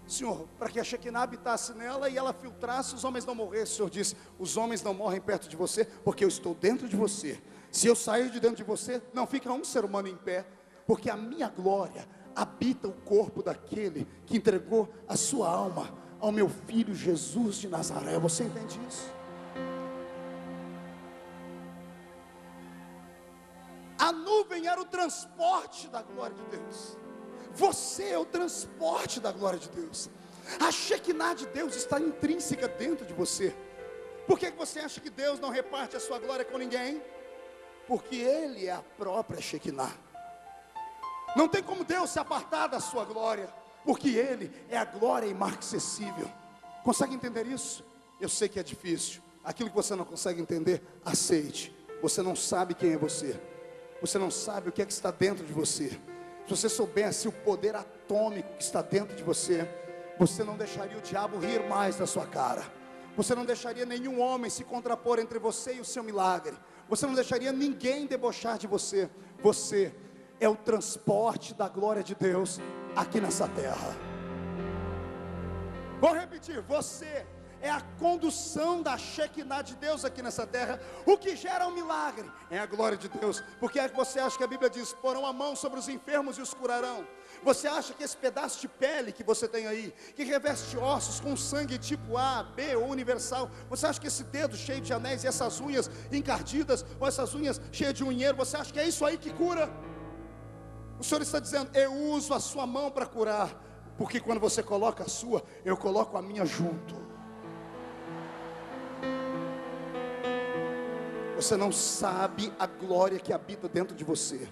Senhor, para que a Shekinah habitasse nela e ela filtrasse, os homens não morressem. O Senhor disse, os homens não morrem perto de você, porque eu estou dentro de você. Se eu sair de dentro de você, não fica um ser humano em pé, porque a minha glória habita o corpo daquele que entregou a sua alma ao meu filho Jesus de Nazaré. Você entende isso? A nuvem era o transporte da glória de Deus. Você é o transporte da glória de Deus. A Shekinah de Deus está intrínseca dentro de você. Por que você acha que Deus não reparte a sua glória com ninguém? Porque Ele é a própria Shekinah. Não tem como Deus se apartar da sua glória, porque Ele é a glória imarcessível. Consegue entender isso? Eu sei que é difícil. Aquilo que você não consegue entender, aceite. Você não sabe quem é você. Você não sabe o que é que está dentro de você. Se você soubesse o poder atômico que está dentro de você, você não deixaria o diabo rir mais da sua cara. Você não deixaria nenhum homem se contrapor entre você e o seu milagre. Você não deixaria ninguém debochar de você. Você é o transporte da glória de Deus aqui nessa terra. Vou repetir, você é a condução da Shekinah de Deus aqui nessa terra. O que gera um milagre é a glória de Deus. Porque é que você acha que a Bíblia diz, porão a mão sobre os enfermos e os curarão? Você acha que esse pedaço de pele que você tem aí, que reveste ossos com sangue tipo A, B ou universal, você acha que esse dedo cheio de anéis e essas unhas encardidas, ou essas unhas cheias de unheiro, você acha que é isso aí que cura? O Senhor está dizendo, eu uso a sua mão para curar, porque quando você coloca a sua, eu coloco a minha junto. Você não sabe a glória que habita dentro de você.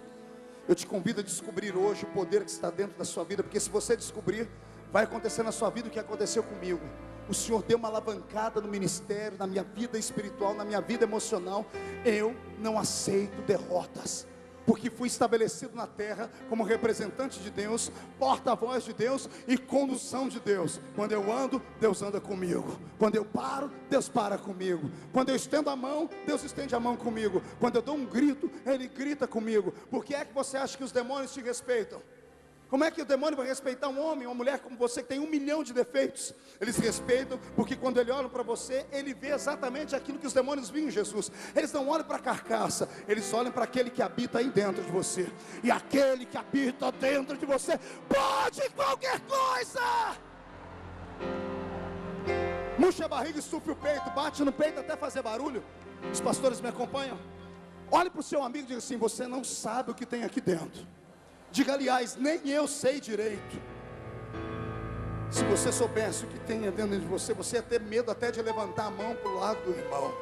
Eu te convido a descobrir hoje o poder que está dentro da sua vida, porque se você descobrir, vai acontecer na sua vida o que aconteceu comigo. O Senhor deu uma alavancada no ministério, na minha vida espiritual, na minha vida emocional. Eu não aceito derrotas, porque fui estabelecido na terra como representante de Deus, porta-voz de Deus e condução de Deus. Quando eu ando, Deus anda comigo. Quando eu paro, Deus para comigo. Quando eu estendo a mão, Deus estende a mão comigo. Quando eu dou um grito, Ele grita comigo. Por que é que você acha que os demônios te respeitam? Como é que o demônio vai respeitar um homem, uma mulher como você, que tem 1 milhão de defeitos? Eles respeitam, porque quando ele olha para você, ele vê exatamente aquilo que os demônios viam em Jesus. Eles não olham para a carcaça, eles olham para aquele que habita aí dentro de você. E aquele que habita dentro de você pode qualquer coisa. Murcha a barriga e estufe o peito, bate no peito até fazer barulho. Os pastores me acompanham. Olhe para o seu amigo e diga assim: você não sabe o que tem aqui dentro. Diga, aliás, nem eu sei direito. Se você soubesse o que tem dentro de você, você ia ter medo até de levantar a mão para o lado do irmão.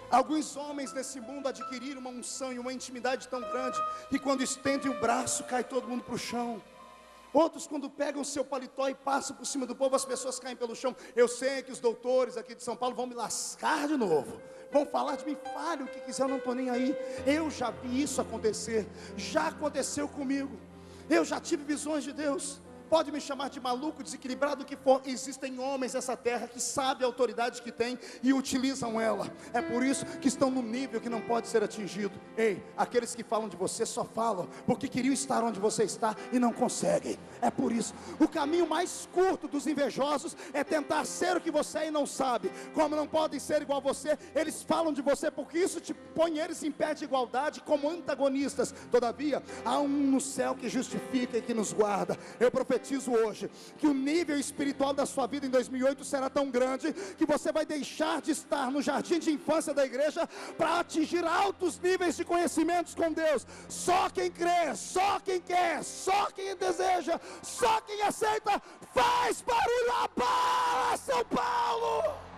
Alguns homens nesse mundo adquiriram uma unção e uma intimidade tão grande, que quando estendem o braço, cai todo mundo para o chão. Outros, quando pegam o seu paletó e passam por cima do povo, as pessoas caem pelo chão. Eu sei que os doutores aqui de São Paulo vão me lascar de novo, vão falar de mim, fale o que quiser, eu não estou nem aí. Eu já vi isso acontecer, já aconteceu comigo. Eu já tive visões de Deus. Pode me chamar de maluco, desequilibrado, o que for. Existem homens nessa terra que sabem a autoridade que têm e utilizam ela. É por isso que estão no nível que não pode ser atingido. Ei, aqueles que falam de você só falam porque queriam estar onde você está e não conseguem. É por isso, o caminho mais curto dos invejosos é tentar ser o que você é e não sabe. Como não podem ser igual a você, eles falam de você, porque isso te põe eles em pé de igualdade como antagonistas. Todavia, há um no céu que justifica e que nos guarda. Eu profetizo hoje que o nível espiritual da sua vida em 2008 será tão grande que você vai deixar de estar no jardim de infância da igreja para atingir altos níveis de conhecimentos com Deus. Só quem crê, só quem quer, só quem deseja, só quem aceita faz barulho. Abala São Paulo!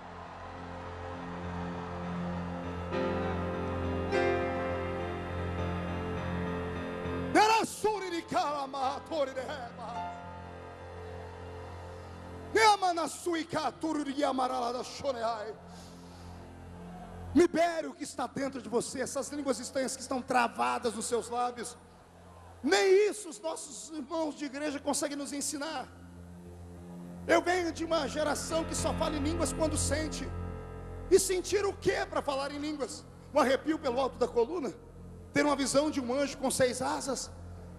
Libere o que está dentro de você, essas línguas estranhas que estão travadas nos seus lábios. Nem isso os nossos irmãos de igreja conseguem nos ensinar. Eu venho de uma geração que só fala em línguas quando sente. E sentir o que para falar em línguas? Um arrepio pelo alto da coluna? Ter uma visão de um anjo com 6 asas?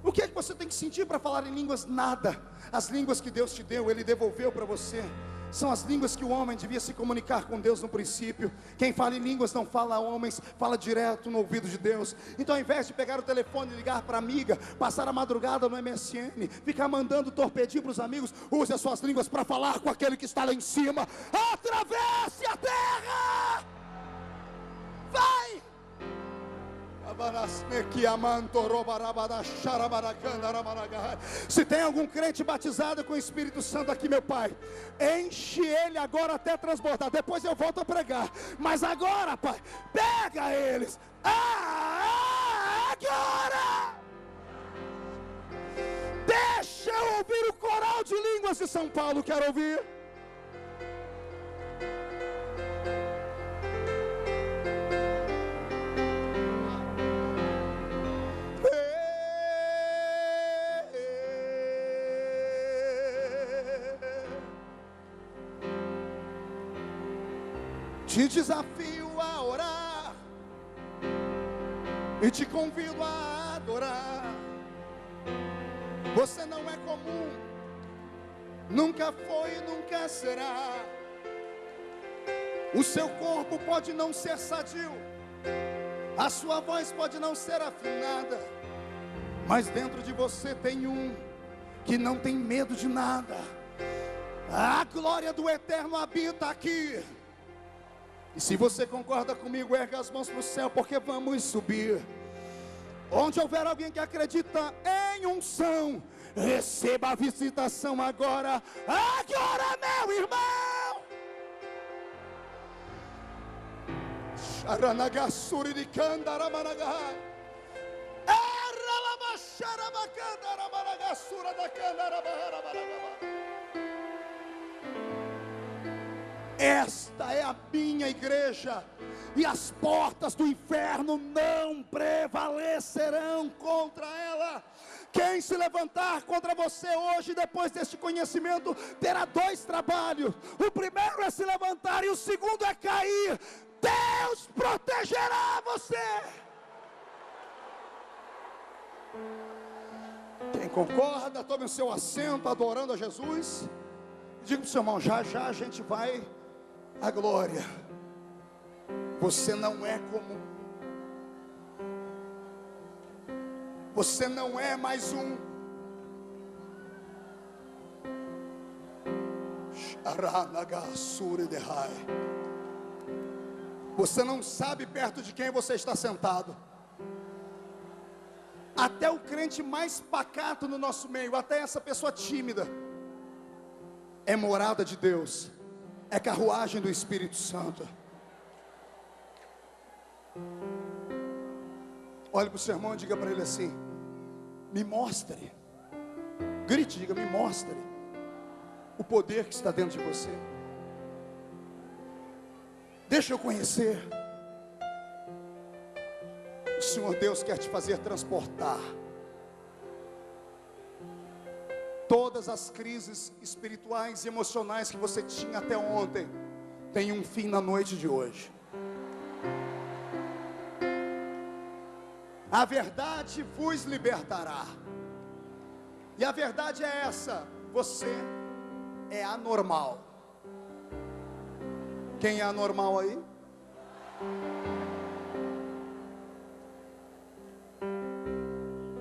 O que é que você tem que sentir para falar em línguas? Nada. As línguas que Deus te deu, Ele devolveu para você. São as línguas que o homem devia se comunicar com Deus no princípio. Quem fala em línguas não fala a homens, fala direto no ouvido de Deus. Então, ao invés de pegar o telefone e ligar para a amiga, passar a madrugada no MSN, ficar mandando torpedinho para os amigos, use as suas línguas para falar com aquele que está lá em cima. Atravesse a terra! Vai! Se tem algum crente batizado com o Espírito Santo aqui, meu Pai, enche ele agora até transbordar. Depois eu volto a pregar, mas agora, Pai, pega eles agora. Deixa eu ouvir o coral de línguas de São Paulo. Quero ouvir. Te desafio a orar e te convido a adorar. Você não é comum, nunca foi e nunca será. O seu corpo pode não ser sadio, a sua voz pode não ser afinada, mas dentro de você tem um que não tem medo de nada. A glória do Eterno habita aqui. E se você concorda comigo, erga as mãos para o céu, porque vamos subir. Onde houver alguém que acredita em unção, receba a visitação agora. Agora, meu irmão. Sharanagassuri de Kandaramanagai. Esta é a minha igreja, e as portas do inferno não prevalecerão contra ela. Quem se levantar contra você hoje, depois deste conhecimento, terá dois trabalhos. O primeiro é se levantar e o segundo é cair. Deus protegerá você. Quem concorda, tome o seu assento adorando a Jesus. Diga para o seu irmão, já já a gente vai à glória. Você não é comum. Você não é mais um. Você não sabe perto de quem você está sentado. Até o crente mais pacato no nosso meio, até essa pessoa tímida, é morada de Deus, é carruagem do Espírito Santo. Olhe para o seu irmão e diga para ele assim: me mostre, grite, diga, me mostre o poder que está dentro de você. Deixa eu conhecer. O Senhor Deus quer te fazer transportar. Todas as crises espirituais e emocionais que você tinha até ontem, tem um fim na noite de hoje. A verdade vos libertará. E a verdade é essa: você é anormal. Quem é anormal aí?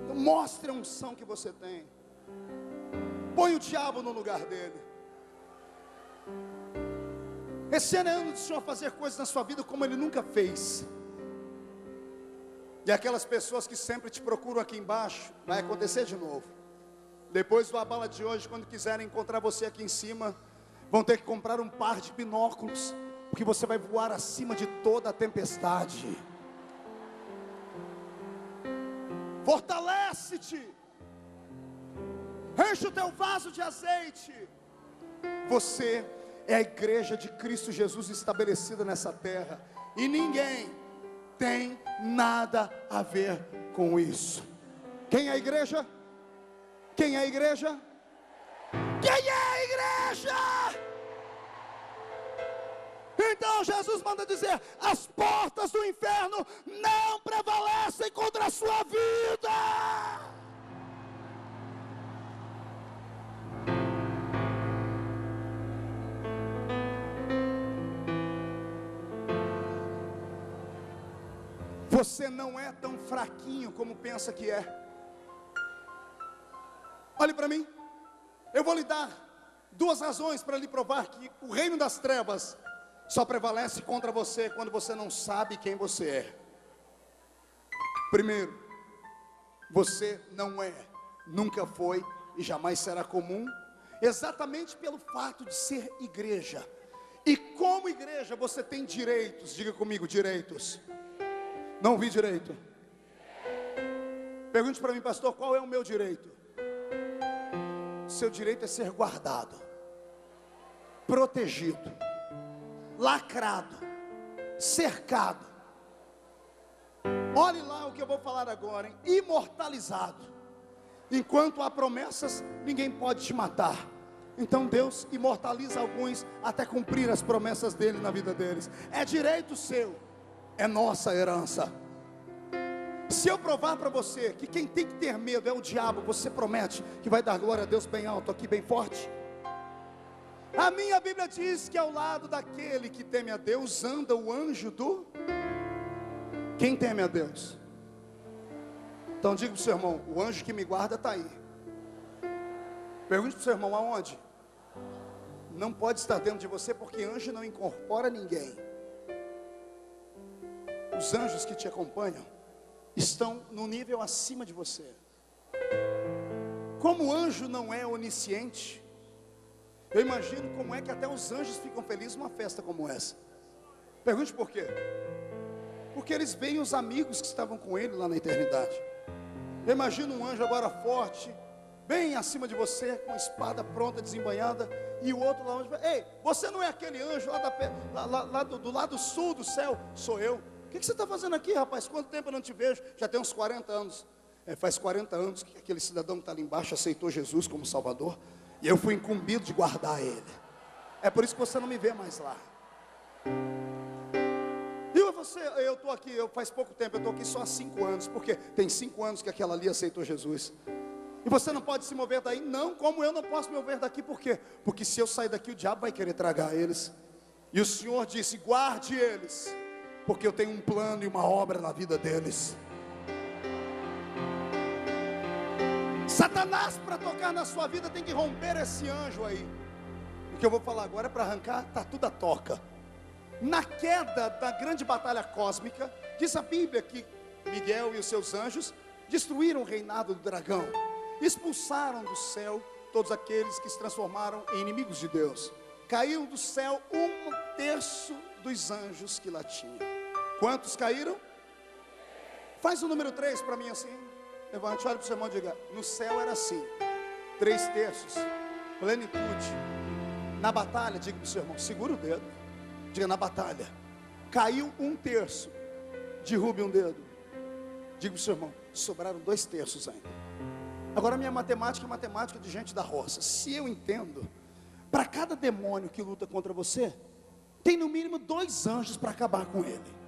Então, mostre a unção que você tem. Põe o diabo no lugar dele. Esse ano é ano do Senhor fazer coisas na sua vida como Ele nunca fez. E aquelas pessoas que sempre te procuram aqui embaixo, vai acontecer de novo. Depois do abala de hoje, quando quiserem encontrar você aqui em cima, vão ter que comprar um par de binóculos, porque você vai voar acima de toda a tempestade. Fortalece-te, enche o teu vaso de azeite. Você é a igreja de Cristo Jesus estabelecida nessa terra, e ninguém tem nada a ver com isso. Quem é a igreja? Quem é a igreja? Quem é a igreja? Então Jesus manda dizer: as portas do inferno não prevalecem contra a sua vida. Você não é tão fraquinho como pensa que é. Olhe para mim. Eu vou lhe dar duas razões para lhe provar que o reino das trevas só prevalece contra você quando você não sabe quem você é. Primeiro, você não é, nunca foi e jamais será comum, exatamente pelo fato de ser igreja. E como igreja você tem direitos. Diga comigo, direitos. Não ouvi direito. Pergunte para mim, pastor, qual é o meu direito? Seu direito é ser guardado, protegido, lacrado, cercado. Olhe lá o que eu vou falar agora, hein? Imortalizado. Enquanto há promessas, ninguém pode te matar. Então Deus imortaliza alguns até cumprir as promessas dele na vida deles. É direito seu, é nossa herança. Se eu provar para você que quem tem que ter medo é o diabo, você promete que vai dar glória a Deus bem alto aqui, bem forte? A minha Bíblia diz que ao lado daquele que teme a Deus anda o anjo do... Quem teme a Deus? Então diga para o seu irmão: o anjo que me guarda está aí. Pergunte para o seu irmão: aonde? Não pode estar dentro de você, porque anjo não incorpora ninguém. Os anjos que te acompanham estão no nível acima de você. Como o anjo não é onisciente, eu imagino como é que até os anjos ficam felizes numa festa como essa. Pergunte por quê? Porque eles veem os amigos que estavam com ele lá na eternidade. Eu imagino um anjo agora forte, bem acima de você, com a espada pronta, desembainhada, e o outro lá onde... Ei, você não é aquele anjo lá do lado sul do céu? Sou eu. O que você está fazendo aqui, rapaz? Quanto tempo eu não te vejo? Já tem uns 40 anos. Faz 40 anos que aquele cidadão que está ali embaixo aceitou Jesus como Salvador, e eu fui incumbido de guardar ele. É por isso que você não me vê mais lá. E eu estou aqui, faz pouco tempo, eu estou aqui só há 5 anos, porque tem 5 anos que aquela ali aceitou Jesus. E você não pode se mover daí? Não, como eu não posso me mover daqui, por quê? Porque se eu sair daqui, o diabo vai querer tragar eles. E o Senhor disse, guarde eles, porque eu tenho um plano e uma obra na vida deles. Satanás, para tocar na sua vida, tem que romper esse anjo aí. O que eu vou falar agora é para arrancar, está tudo a toca. Na queda da grande batalha cósmica, diz a Bíblia que Miguel e os seus anjos destruíram o reinado do dragão, expulsaram do céu todos aqueles que se transformaram em inimigos de Deus. Caiu do céu 1/3 dos anjos que lá tinham. Quantos caíram? Faz o número 3 para mim assim. Levante, olha para o seu irmão e diga: no céu era assim, 3/3, plenitude. Na batalha, diga para o seu irmão, segura o dedo, diga: na batalha, caiu 1/3, derrube um dedo. Diga para o seu irmão, sobraram 2/3 ainda. Agora minha matemática é matemática de gente da roça. Se eu entendo, para cada demônio que luta contra você, tem no mínimo 2 anjos para acabar com ele.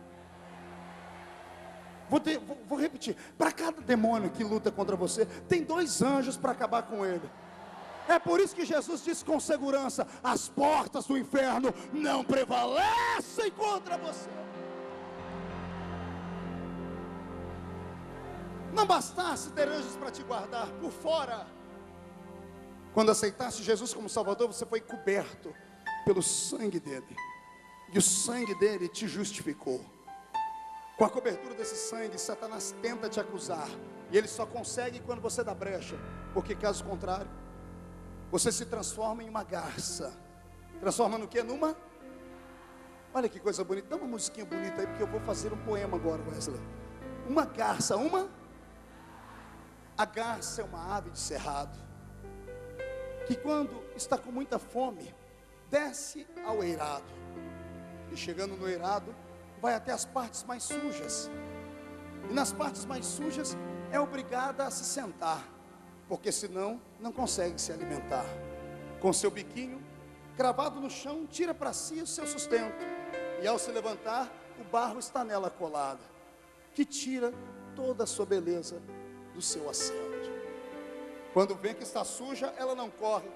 Vou repetir, para cada demônio que luta contra você, tem 2 anjos para acabar com ele. É por isso que Jesus disse com segurança: as portas do inferno não prevalecem contra você. Não bastasse ter anjos para te guardar por fora, quando aceitaste Jesus como Salvador, você foi coberto pelo sangue dele, e o sangue dele te justificou. Com a cobertura desse sangue, Satanás tenta te acusar, e ele só consegue quando você dá brecha, porque caso contrário, você se transforma em uma garça. Transforma no que? Numa? Olha que coisa bonita, dá uma musiquinha bonita aí, porque eu vou fazer um poema agora, Wesley. Uma garça, a garça é uma ave de cerrado, que quando está com muita fome, desce ao eirado, e chegando no eirado, vai até as partes mais sujas, e nas partes mais sujas é obrigada a se sentar, porque senão não consegue se alimentar. Com seu biquinho cravado no chão, tira para si o seu sustento, e ao se levantar, o barro está nela colado, que tira toda a sua beleza do seu assento. Quando vê que está suja, ela não corre,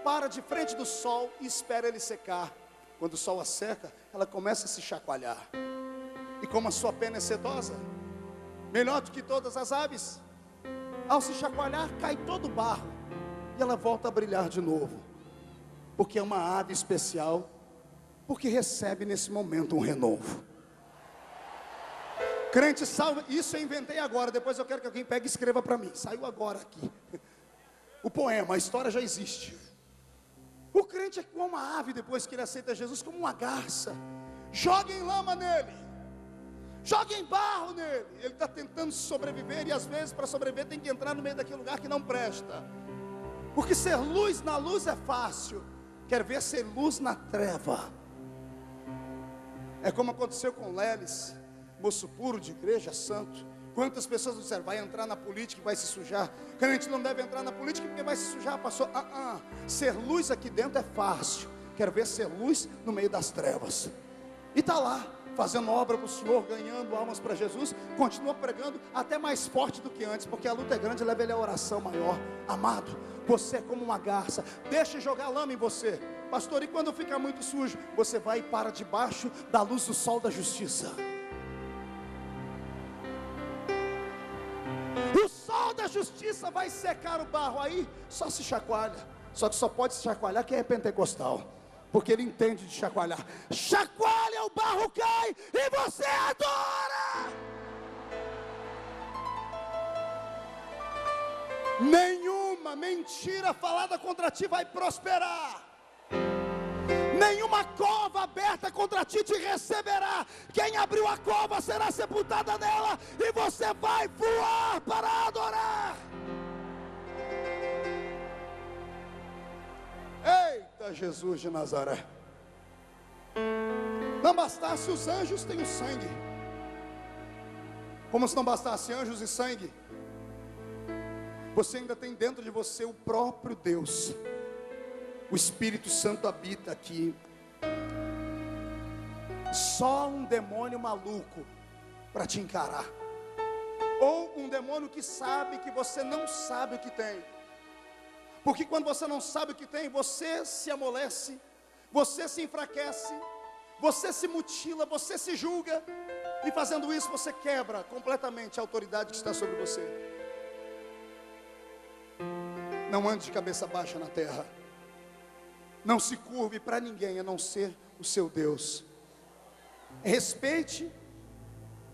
para de frente do sol e espera ele secar. Quando o sol a seca, ela começa a se chacoalhar, e como a sua pena é sedosa, melhor do que todas as aves, ao se chacoalhar, cai todo o barro, e ela volta a brilhar de novo, porque é uma ave especial, porque recebe nesse momento um renovo. Crente, salva, isso eu inventei agora, depois eu quero que alguém pegue e escreva para mim, saiu agora aqui, o poema, a história já existe. O crente é como uma ave depois que ele aceita Jesus, como uma garça. Joguem lama nele, joguem barro nele, ele está tentando sobreviver, e às vezes para sobreviver tem que entrar no meio daquele lugar que não presta, porque ser luz na luz é fácil, quer ver ser luz na treva. É como aconteceu com Leles, moço puro de igreja, santo. Quantas pessoas disseram: vai entrar na política e vai se sujar. Crente não deve entrar na política porque vai se sujar, pastor. Ser luz aqui dentro é fácil, quero ver ser luz no meio das trevas. E está lá, fazendo obra para o Senhor, ganhando almas para Jesus, continua pregando até mais forte do que antes, porque a luta é grande, leva ele a oração maior. Amado, você é como uma garça, deixa jogar lama em você. Pastor, e quando fica muito sujo? Você vai e para debaixo da luz do sol da justiça. O sol da justiça vai secar o barro, aí só se chacoalha. Só que só pode se chacoalhar quem é pentecostal, porque ele entende de chacoalhar. Chacoalha, o barro cai e você adora. Nenhuma mentira falada contra ti vai prosperar. Nenhuma cova aberta contra ti te receberá. Quem abriu a cova será sepultada nela, e você vai voar para adorar. Eita, Jesus de Nazaré. Não bastasse os anjos, tem o sangue. Como se não bastasse anjos e sangue, você ainda tem dentro de você o próprio Deus. O Espírito Santo habita aqui. Só um demônio maluco para te encarar, ou um demônio que sabe que você não sabe o que tem. Porque quando você não sabe o que tem, você se amolece, você se enfraquece, você se mutila, você se julga, e fazendo isso você quebra completamente a autoridade que está sobre você. Não ande de cabeça baixa na terra. Não se curve para ninguém a não ser o seu Deus. Respeite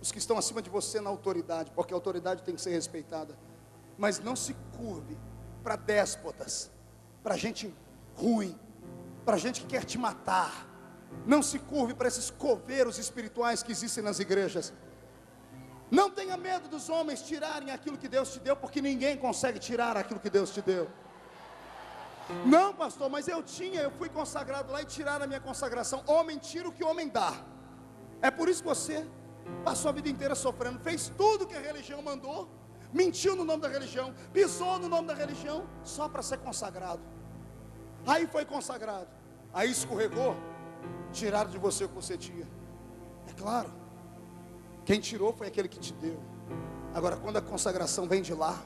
os que estão acima de você na autoridade, porque a autoridade tem que ser respeitada. Mas não se curve para déspotas, para gente ruim, para gente que quer te matar. Não se curve para esses coveiros espirituais que existem nas igrejas. Não tenha medo dos homens tirarem aquilo que Deus te deu, porque ninguém consegue tirar aquilo que Deus te deu. Não, pastor, mas eu fui consagrado lá e tiraram a minha consagração. Homem tira o que homem dá. É por isso que você passou a vida inteira sofrendo, fez tudo que a religião mandou, mentiu no nome da religião, pisou no nome da religião, só para ser consagrado. Aí foi consagrado, aí escorregou, tiraram de você o que você tinha. É claro, quem tirou foi aquele que te deu. Agora, quando a consagração vem de lá,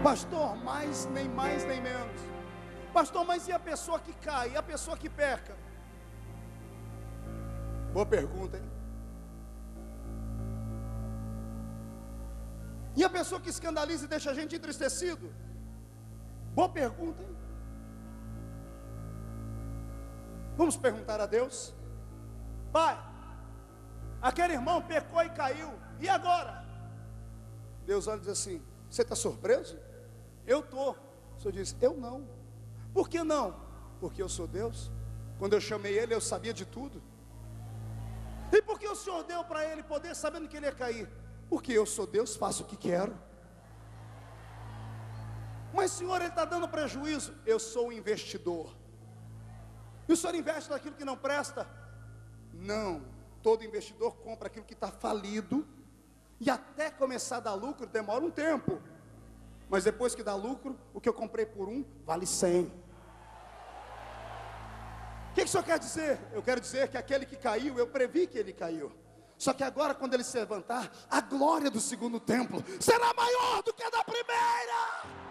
pastor, nem mais nem menos. Pastor, mas e a pessoa que cai? E a pessoa que peca? Boa pergunta, hein? E a pessoa que escandaliza e deixa a gente entristecido? Boa pergunta, hein? Vamos perguntar a Deus. Pai, aquele irmão pecou e caiu, e agora? Deus olha e diz assim: você está surpreso? Eu estou. O Senhor diz: eu não. Por que não? Porque eu sou Deus. Quando eu chamei ele, eu sabia de tudo. E por que o Senhor deu para ele poder, sabendo que ele ia cair? Porque eu sou Deus, faço o que quero. Mas Senhor, ele está dando prejuízo. Eu sou o investidor. E o Senhor investe naquilo que não presta? Não. Todo investidor compra aquilo que está falido, e até começar a dar lucro demora um tempo. Mas depois que dá lucro, o que eu comprei por 1 vale 100. O que o Senhor quer dizer? Eu quero dizer que aquele que caiu, eu previ que ele caiu. Só que agora, quando ele se levantar, a glória do segundo templo será maior do que a da primeira.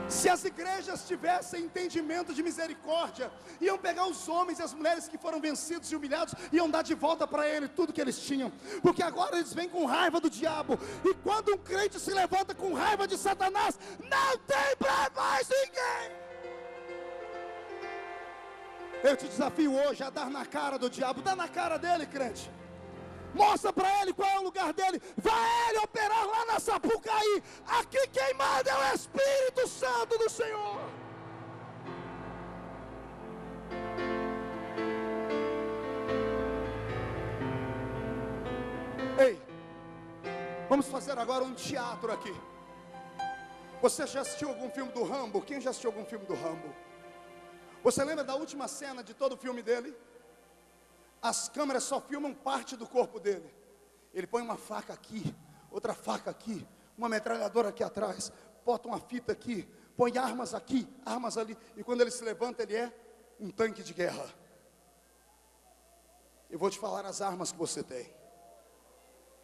Se as igrejas tivessem entendimento de misericórdia, iam pegar os homens e as mulheres que foram vencidos e humilhados, iam dar de volta para ele tudo que eles tinham. Porque agora eles vêm com raiva do diabo. E quando um crente se levanta com raiva de Satanás, não tem para mais ninguém. Eu te desafio hoje a dar na cara do diabo. Dá na cara dele, crente. Mostra para ele qual é o lugar dele. Vai ele operar lá na Sapucaí. Aqui quem manda é o Espírito Santo do Senhor. Ei, vamos fazer agora um teatro aqui. Você já assistiu algum filme do Rambo? Quem já assistiu algum filme do Rambo? Você lembra da última cena de todo o filme dele? As câmeras só filmam parte do corpo dele. Ele põe uma faca aqui, outra faca aqui, uma metralhadora aqui atrás, bota uma fita aqui, põe armas aqui, armas ali. E quando ele se levanta, ele é um tanque de guerra. Eu vou te falar as armas que você tem.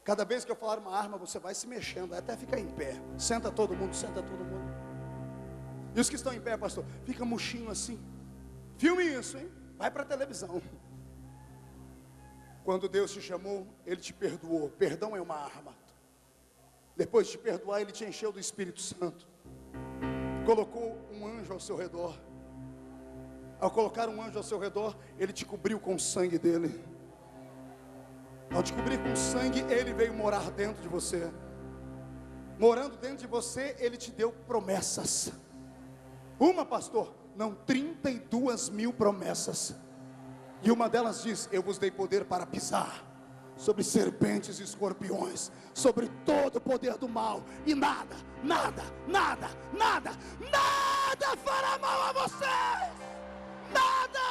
Cada vez que eu falar uma arma, você vai se mexendo, até ficar em pé. Senta todo mundo, senta todo mundo. E os que estão em pé, pastor, fica murchinho assim. Filme isso, hein? Vai para a televisão. Quando Deus te chamou, Ele te perdoou. Perdão é uma arma. Depois de te perdoar, Ele te encheu do Espírito Santo. Colocou um anjo ao seu redor. Ao colocar um anjo ao seu redor, ele te cobriu com o sangue dele. Ao te cobrir com sangue, ele veio morar dentro de você. Morando dentro de você, ele te deu promessas. Uma, pastor? Não, 32 mil promessas. E uma delas diz: eu vos dei poder para pisar sobre serpentes e escorpiões, sobre todo o poder do mal, e nada fará mal a vocês. Nada.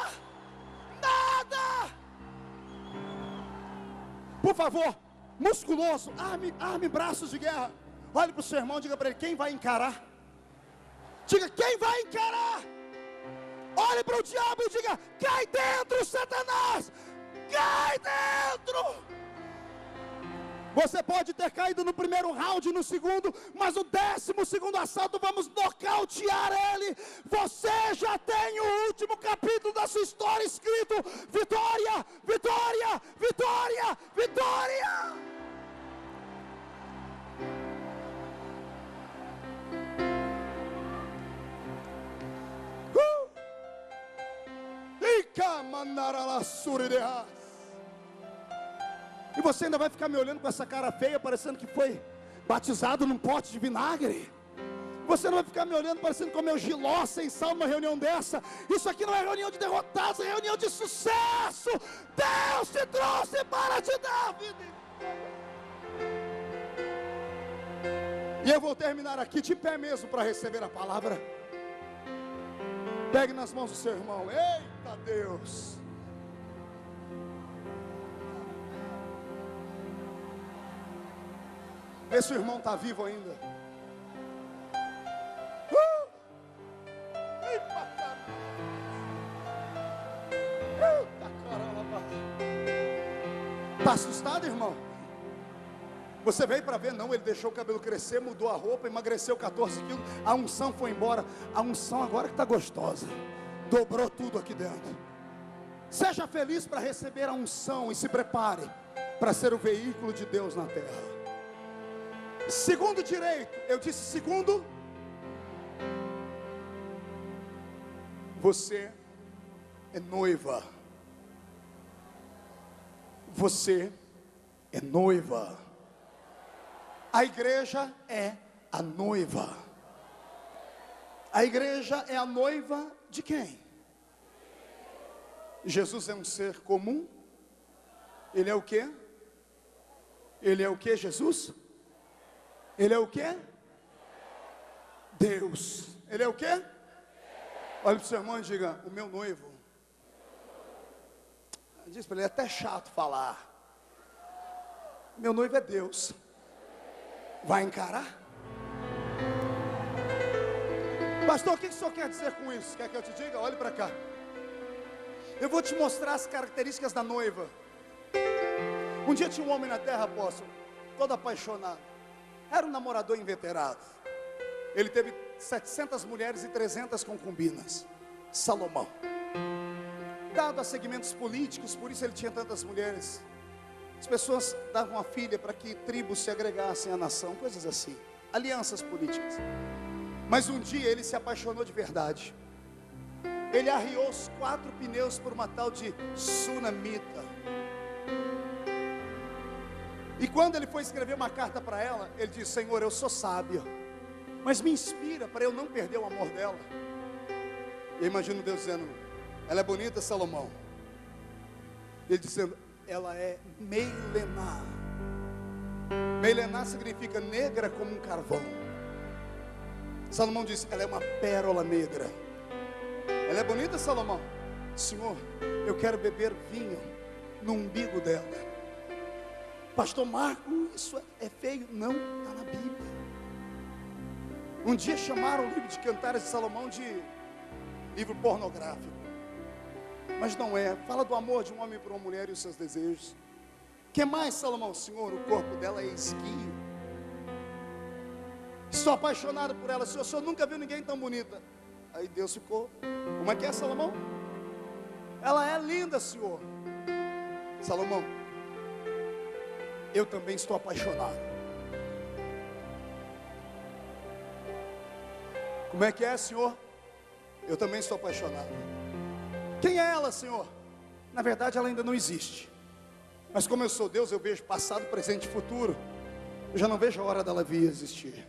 Por favor, musculoso, arme braços de guerra. Olhe para o seu irmão, diga para ele: quem vai encarar? Diga: quem vai encarar? Olhe para o diabo e diga: cai dentro, Satanás! Cai dentro! Você pode ter caído no primeiro round, no segundo, mas no 12º assalto vamos nocautear ele. Você já tem o último capítulo da sua história escrito: vitória, vitória, vitória, vitória. E você ainda vai ficar me olhando com essa cara feia, parecendo que foi batizado num pote de vinagre. Você não vai ficar me olhando parecendo como eu giló sem sal numa reunião dessa. Isso aqui não é reunião de derrotados, é reunião de sucesso. Deus te trouxe para te dar a vida. E eu vou terminar aqui de pé mesmo para receber a palavra. Pegue nas mãos do seu irmão. Eita Deus! Vê se o irmão está vivo ainda. Está assustado, irmão? Você veio para ver? Não, ele deixou o cabelo crescer, mudou a roupa, emagreceu 14 quilos. A unção foi embora. A unção agora que está gostosa. Dobrou tudo aqui dentro. Seja feliz para receber a unção e se prepare para ser o veículo de Deus na terra. Segundo direito, eu disse segundo. Você é noiva. Você é noiva. A igreja é a noiva. A igreja é a noiva de quem? Jesus é um ser comum. Ele é o quê? Ele é o quê, Jesus? Ele é o quê? Deus. Ele é o quê? Olha para o seu irmão e diga: o meu noivo. Diz para ele: é até chato falar. Meu noivo é Deus. Vai encarar? Pastor, o que o senhor quer dizer com isso? Quer que eu te diga? Olhe para cá. Eu vou te mostrar as características da noiva. Um dia tinha um homem na terra, apóstolo, todo apaixonado. Era um namorador inveterado. Ele teve 700 mulheres e 300 concubinas. Salomão. Dado a segmentos políticos, por isso ele tinha tantas mulheres. As pessoas davam a filha para que tribos se agregassem à nação, coisas assim. Alianças políticas. Mas um dia ele se apaixonou de verdade. Ele arriou os 4 pneus por uma tal de sunamita. E quando ele foi escrever uma carta para ela, ele disse: Senhor, eu sou sábio, mas me inspira para eu não perder o amor dela. E eu imagino Deus dizendo: ela é bonita, Salomão? Ele dizendo: ela é meilená. Meilená significa negra como um carvão. Salomão disse: ela é uma pérola negra. Ela é bonita, Salomão? Senhor, eu quero beber vinho no umbigo dela. Pastor Marco, isso é feio? Não, está na Bíblia. Um dia chamaram o livro de Cantares de Salomão de livro pornográfico. Mas não é. Fala do amor de um homem para uma mulher e os seus desejos. O que mais, Salomão? Senhor, o corpo dela é esguio. Estou apaixonado por ela. Senhor, o senhor nunca viu ninguém tão bonita. Aí Deus ficou: como é que é, Salomão? Ela é linda, Senhor. Salomão, eu também estou apaixonado. Como é que é, Senhor? Eu também estou apaixonado. Quem é ela, Senhor? Na verdade, ela ainda não existe. Mas como eu sou Deus, eu vejo passado, presente e futuro. Eu já não vejo a hora dela vir existir.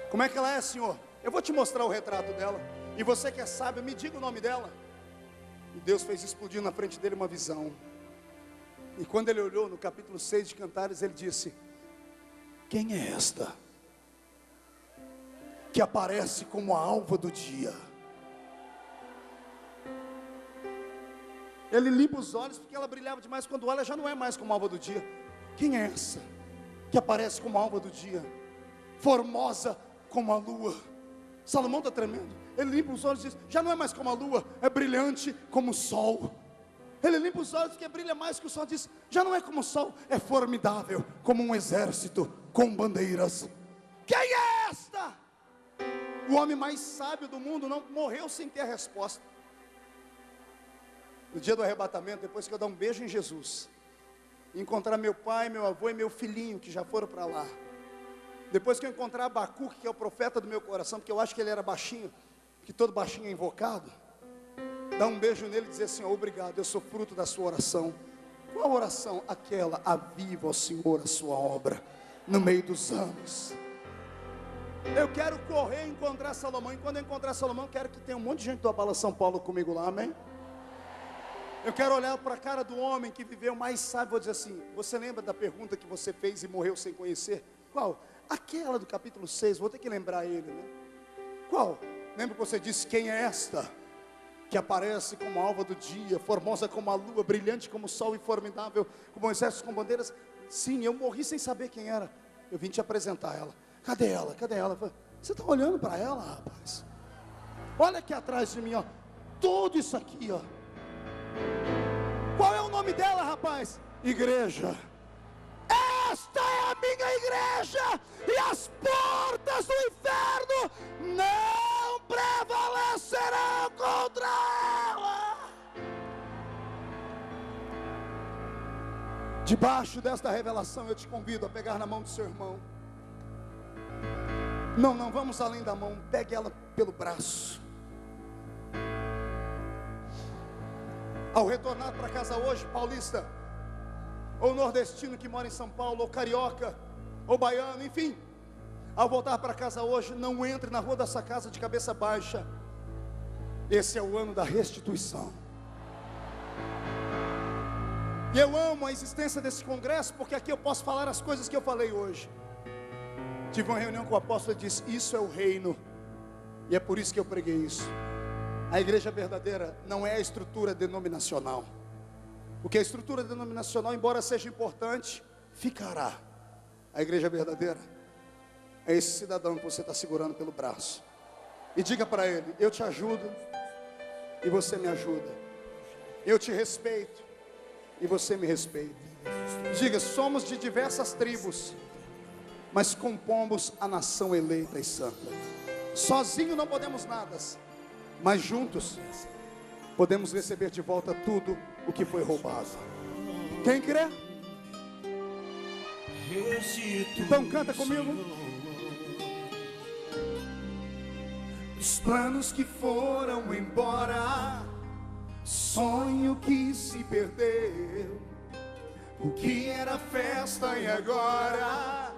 Como é que ela é, Senhor? Eu vou te mostrar o retrato dela. E você que é sábio, me diga o nome dela. E Deus fez explodir na frente dele uma visão. E quando ele olhou no capítulo 6 de Cantares, ele disse: quem é esta que aparece como a alva do dia? Ele limpa os olhos porque ela brilhava demais. Quando olha, já não é mais como a alva do dia. Quem é essa que aparece como a alva do dia, formosa como a lua? Salomão está tremendo. Ele limpa os olhos e diz: já não é mais como a lua, é brilhante como o sol. Ele limpa os olhos porque brilha mais que o sol. Diz: já não é como o sol, é formidável como um exército com bandeiras. Quem é esta? O homem mais sábio do mundo não morreu sem ter a resposta. No dia do arrebatamento, depois que eu dar um beijo em Jesus, encontrar meu pai, meu avô e meu filhinho que já foram para lá, depois que eu encontrar Abacuque, que é o profeta do meu coração, porque eu acho que ele era baixinho, que todo baixinho é invocado, dar um beijo nele e dizer: Senhor, obrigado, eu sou fruto da sua oração. Qual oração? Aquela: aviva, ó Senhor, a sua obra no meio dos anos. Eu quero correr e encontrar Salomão. E quando eu encontrar Salomão, quero que tenha um monte de gente do Abala São Paulo comigo lá, amém? Eu quero olhar para a cara do homem que viveu mais sábio. Vou dizer assim: você lembra da pergunta que você fez e morreu sem conhecer? Qual? Aquela do capítulo 6, vou ter que lembrar ele, né? Qual? Lembra que você disse: quem é esta que aparece como a alva do dia, formosa como a lua, brilhante como o sol e formidável como um exército com bandeiras? Sim, eu morri sem saber quem era. Eu vim te apresentar ela. Cadê ela? Cadê ela? Falei: você está olhando para ela, rapaz? Olha aqui atrás de mim, ó. Tudo isso aqui, ó. Qual é o nome dela, rapaz? Igreja. Esta é a minha igreja, e as portas do inferno não prevalecerão contra ela. Debaixo desta revelação, eu te convido a pegar na mão do seu irmão. Não vamos além da mão. Pegue ela pelo braço. Ao retornar para casa hoje, paulista, ou nordestino que mora em São Paulo, ou carioca, ou baiano, enfim, ao voltar para casa hoje, não entre na rua dessa casa de cabeça baixa. Esse é o ano da restituição. E eu amo a existência desse congresso, porque aqui eu posso falar as coisas que eu falei hoje. Tive uma reunião com o apóstolo e disse: isso é o reino, e é por isso que eu preguei isso. A igreja verdadeira não é a estrutura denominacional. Porque a estrutura denominacional, embora seja importante, ficará. A igreja verdadeira é esse cidadão que você está segurando pelo braço. E diga para ele: eu te ajudo e você me ajuda. Eu te respeito e você me respeita. Diga: somos de diversas tribos, mas compomos a nação eleita e santa. Sozinho não podemos nada, mas juntos podemos receber de volta tudo o que foi roubado. Quem crê? Então canta comigo. Os planos que foram embora, sonho que se perdeu, o que era festa e agora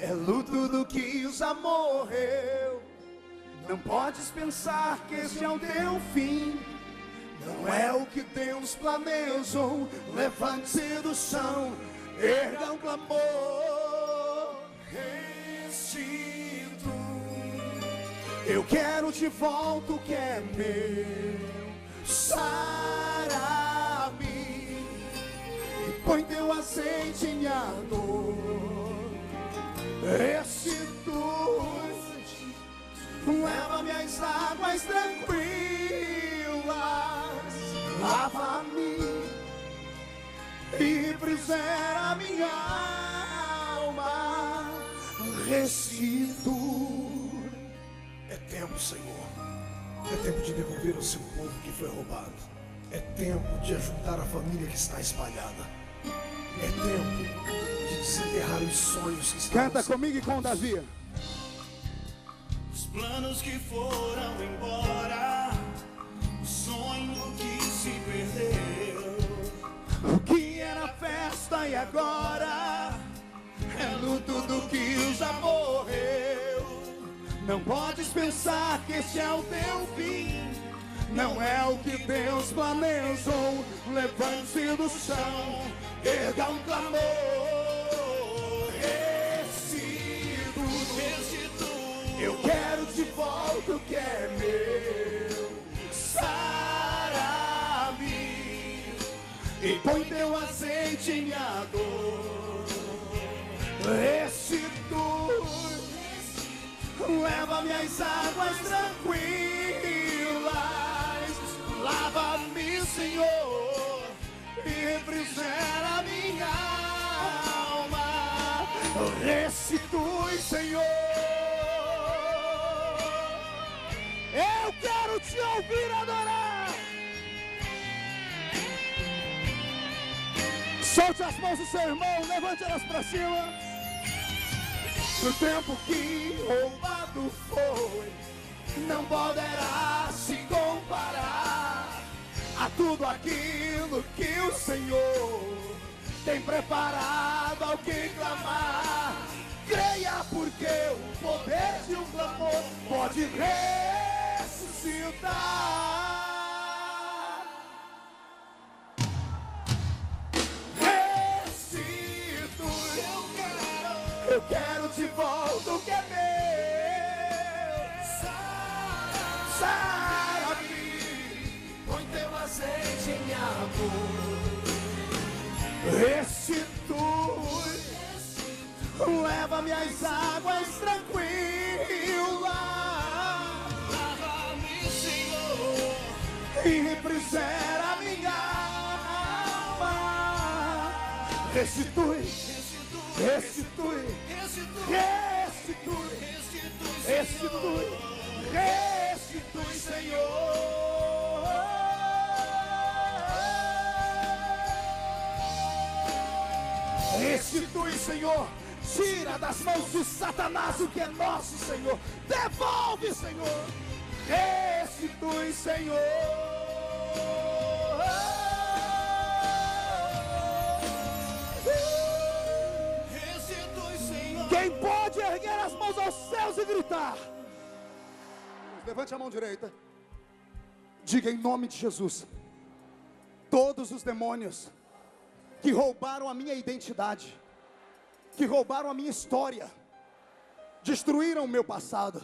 é luto do que já morreu. Não podes pensar que este é o teu fim, não é o que Deus planejou. Levante-se do chão, erga um clamor, restitui. Eu quero de volta o que é meu, sara-me e põe teu azeite em minha dor. Restitui, leva-me às águas tranquilas, lava-me e refrigera minha alma. Restitui. É tempo, Senhor. É tempo de devolver ao seu povo que foi roubado. É tempo de ajudar a família que está espalhada. É tempo de desenterrar os sonhos que estão... Canta comigo e com Davi. Os planos que foram embora, os sonhos agora é luto do que já morreu. Não podes pensar que esse é o teu fim, não é o que Deus planejou. Levante-se do chão, erga um clamor. Restitui, eu quero de volta o que é meu. Sara-me e põe teu azeite em minha dor. Restitui, leva-me às águas tranquilas. Lava-me, Senhor, e refrigera minha alma. Restitui, Senhor. Eu quero te ouvir adorar. Solte as mãos do seu irmão, levante elas para cima. No tempo que roubado foi, não poderá se comparar a tudo aquilo que o Senhor tem preparado ao que clamar. Creia, porque o poder de um clamor pode ressuscitar. Restitui, eu quero de volta o que é meu. Sara-me, põe teu azeite em minha dor. Restitui, leva-me às águas tranquilas. Lava-me, Senhor, e refrigera minha alma. Restitui, restitui, restitui, restitui, restitui, Senhor. Restitui, Senhor. Tira das mãos de Satanás o que é nosso, Senhor. Devolve, Senhor. Restitui, Senhor. Restitui, Senhor. Quem pode erguer as mãos aos céus e gritar? Levante a mão direita. Diga em nome de Jesus: todos os demônios que roubaram a minha identidade, que roubaram a minha história, destruíram o meu passado,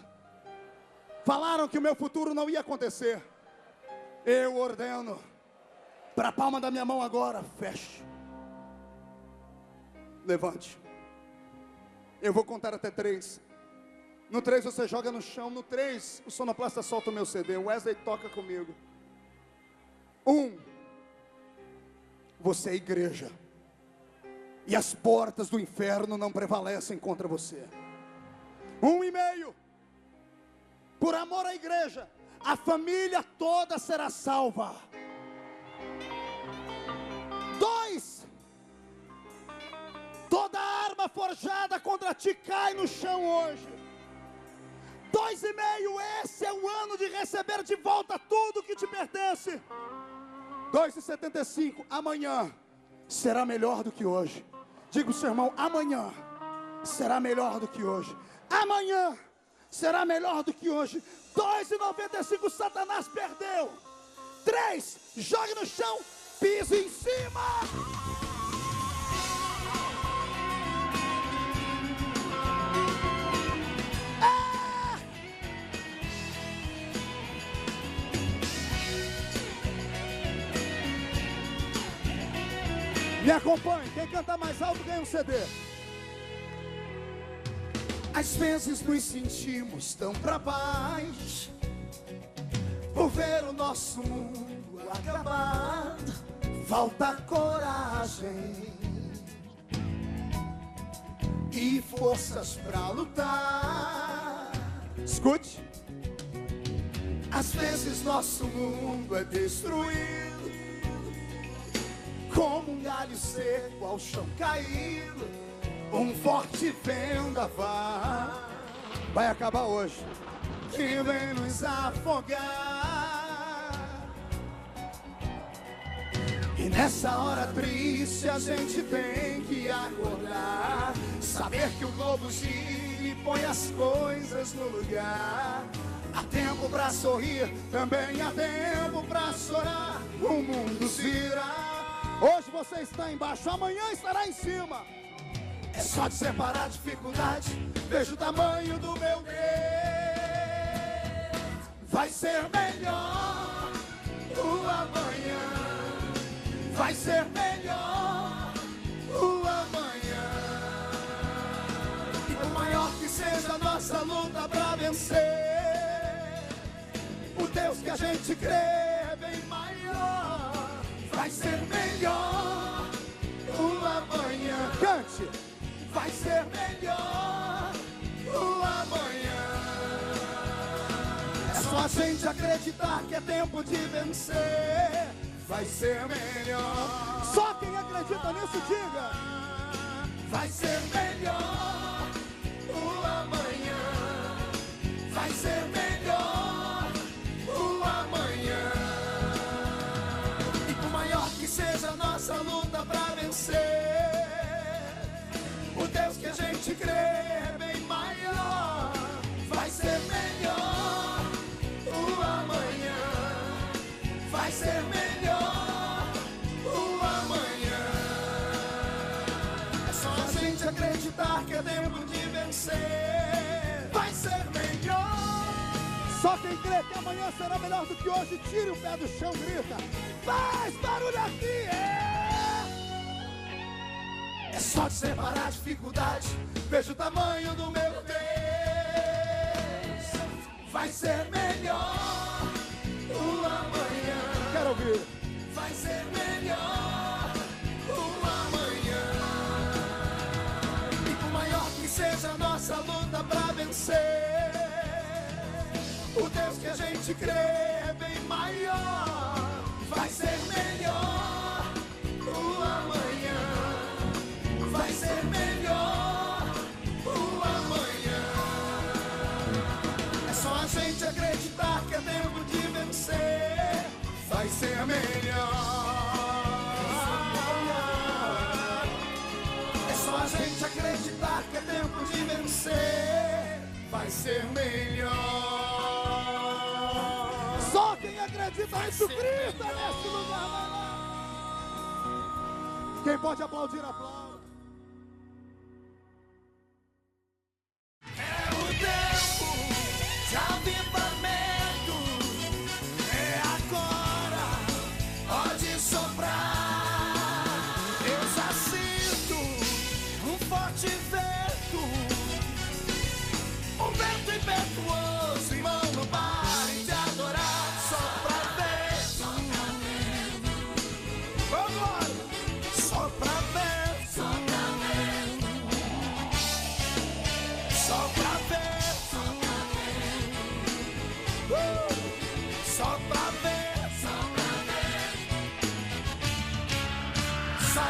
falaram que o meu futuro não ia acontecer, eu ordeno, para a palma da minha mão agora, feche. Levante. Eu vou contar até 3. No 3 você joga no chão. No 3 o sonoplasta solta o meu CD. O Wesley toca comigo. 1. Você é igreja, e as portas do inferno não prevalecem contra você. 1,5. Por amor à igreja, a família toda será salva. 2. Toda arma forjada contra ti cai no chão hoje. 2,5. Esse é o ano de receber de volta tudo que te pertence. 2,75. Amanhã será melhor do que hoje. Diga para o seu irmão: amanhã será melhor do que hoje. Amanhã será melhor do que hoje. 2,95. Satanás perdeu. 3. Jogue no chão, pise em cima. Me acompanhe, quem cantar mais alto ganha um CD. Às vezes nos sentimos tão pra baixo por ver o nosso mundo acabar. Falta coragem e forças pra lutar. Escute. Às vezes nosso mundo é destruído, como um galho seco ao chão caído, um forte vendaval vai acabar hoje, que vem nos afogar. E nessa hora triste a gente tem que acordar, saber que o globo gira e põe as coisas no lugar. Há tempo pra sorrir, também há tempo pra chorar. O mundo gira. Hoje você está embaixo, amanhã estará em cima. É só de separar a dificuldade, vejo o tamanho do meu Deus. Vai ser melhor o amanhã, vai ser melhor o amanhã. E por maior que seja a nossa luta pra vencer, o Deus que a gente crê é bem maior. Vai ser melhor o amanhã. Cante! Vai ser melhor o amanhã. É só a gente acreditar que é tempo de vencer. Vai ser melhor. Só quem acredita nisso diga. Vai ser melhor o amanhã. Vai ser melhor o amanhã. E por maior que seja a nossa luta pra vencer, o Deus que a gente crê é bem maior. Vai ser melhor o amanhã. Vai ser melhor o amanhã. É só a gente acreditar que é tempo de vencer. Vai ser melhor. Só quem crê que amanhã será melhor do que hoje, tire o pé do chão, grita. Faz barulho aqui, É só de separar a dificuldade, vejo o tamanho do meu Deus. Vai ser melhor o amanhã. Quero ouvir. Vai ser melhor o amanhã. E por maior que seja a nossa luta pra vencer, o Deus que a gente crê é bem maior. Vai ser melhor o amanhã. Vai ser melhor o amanhã. É só a gente acreditar que é tempo de vencer. Vai ser melhor. É só a gente acreditar que é tempo de vencer. Vai ser melhor. Só quem acredita nisso grita nesse lugar. Vai lá. Quem pode aplaudir, aplaude. Só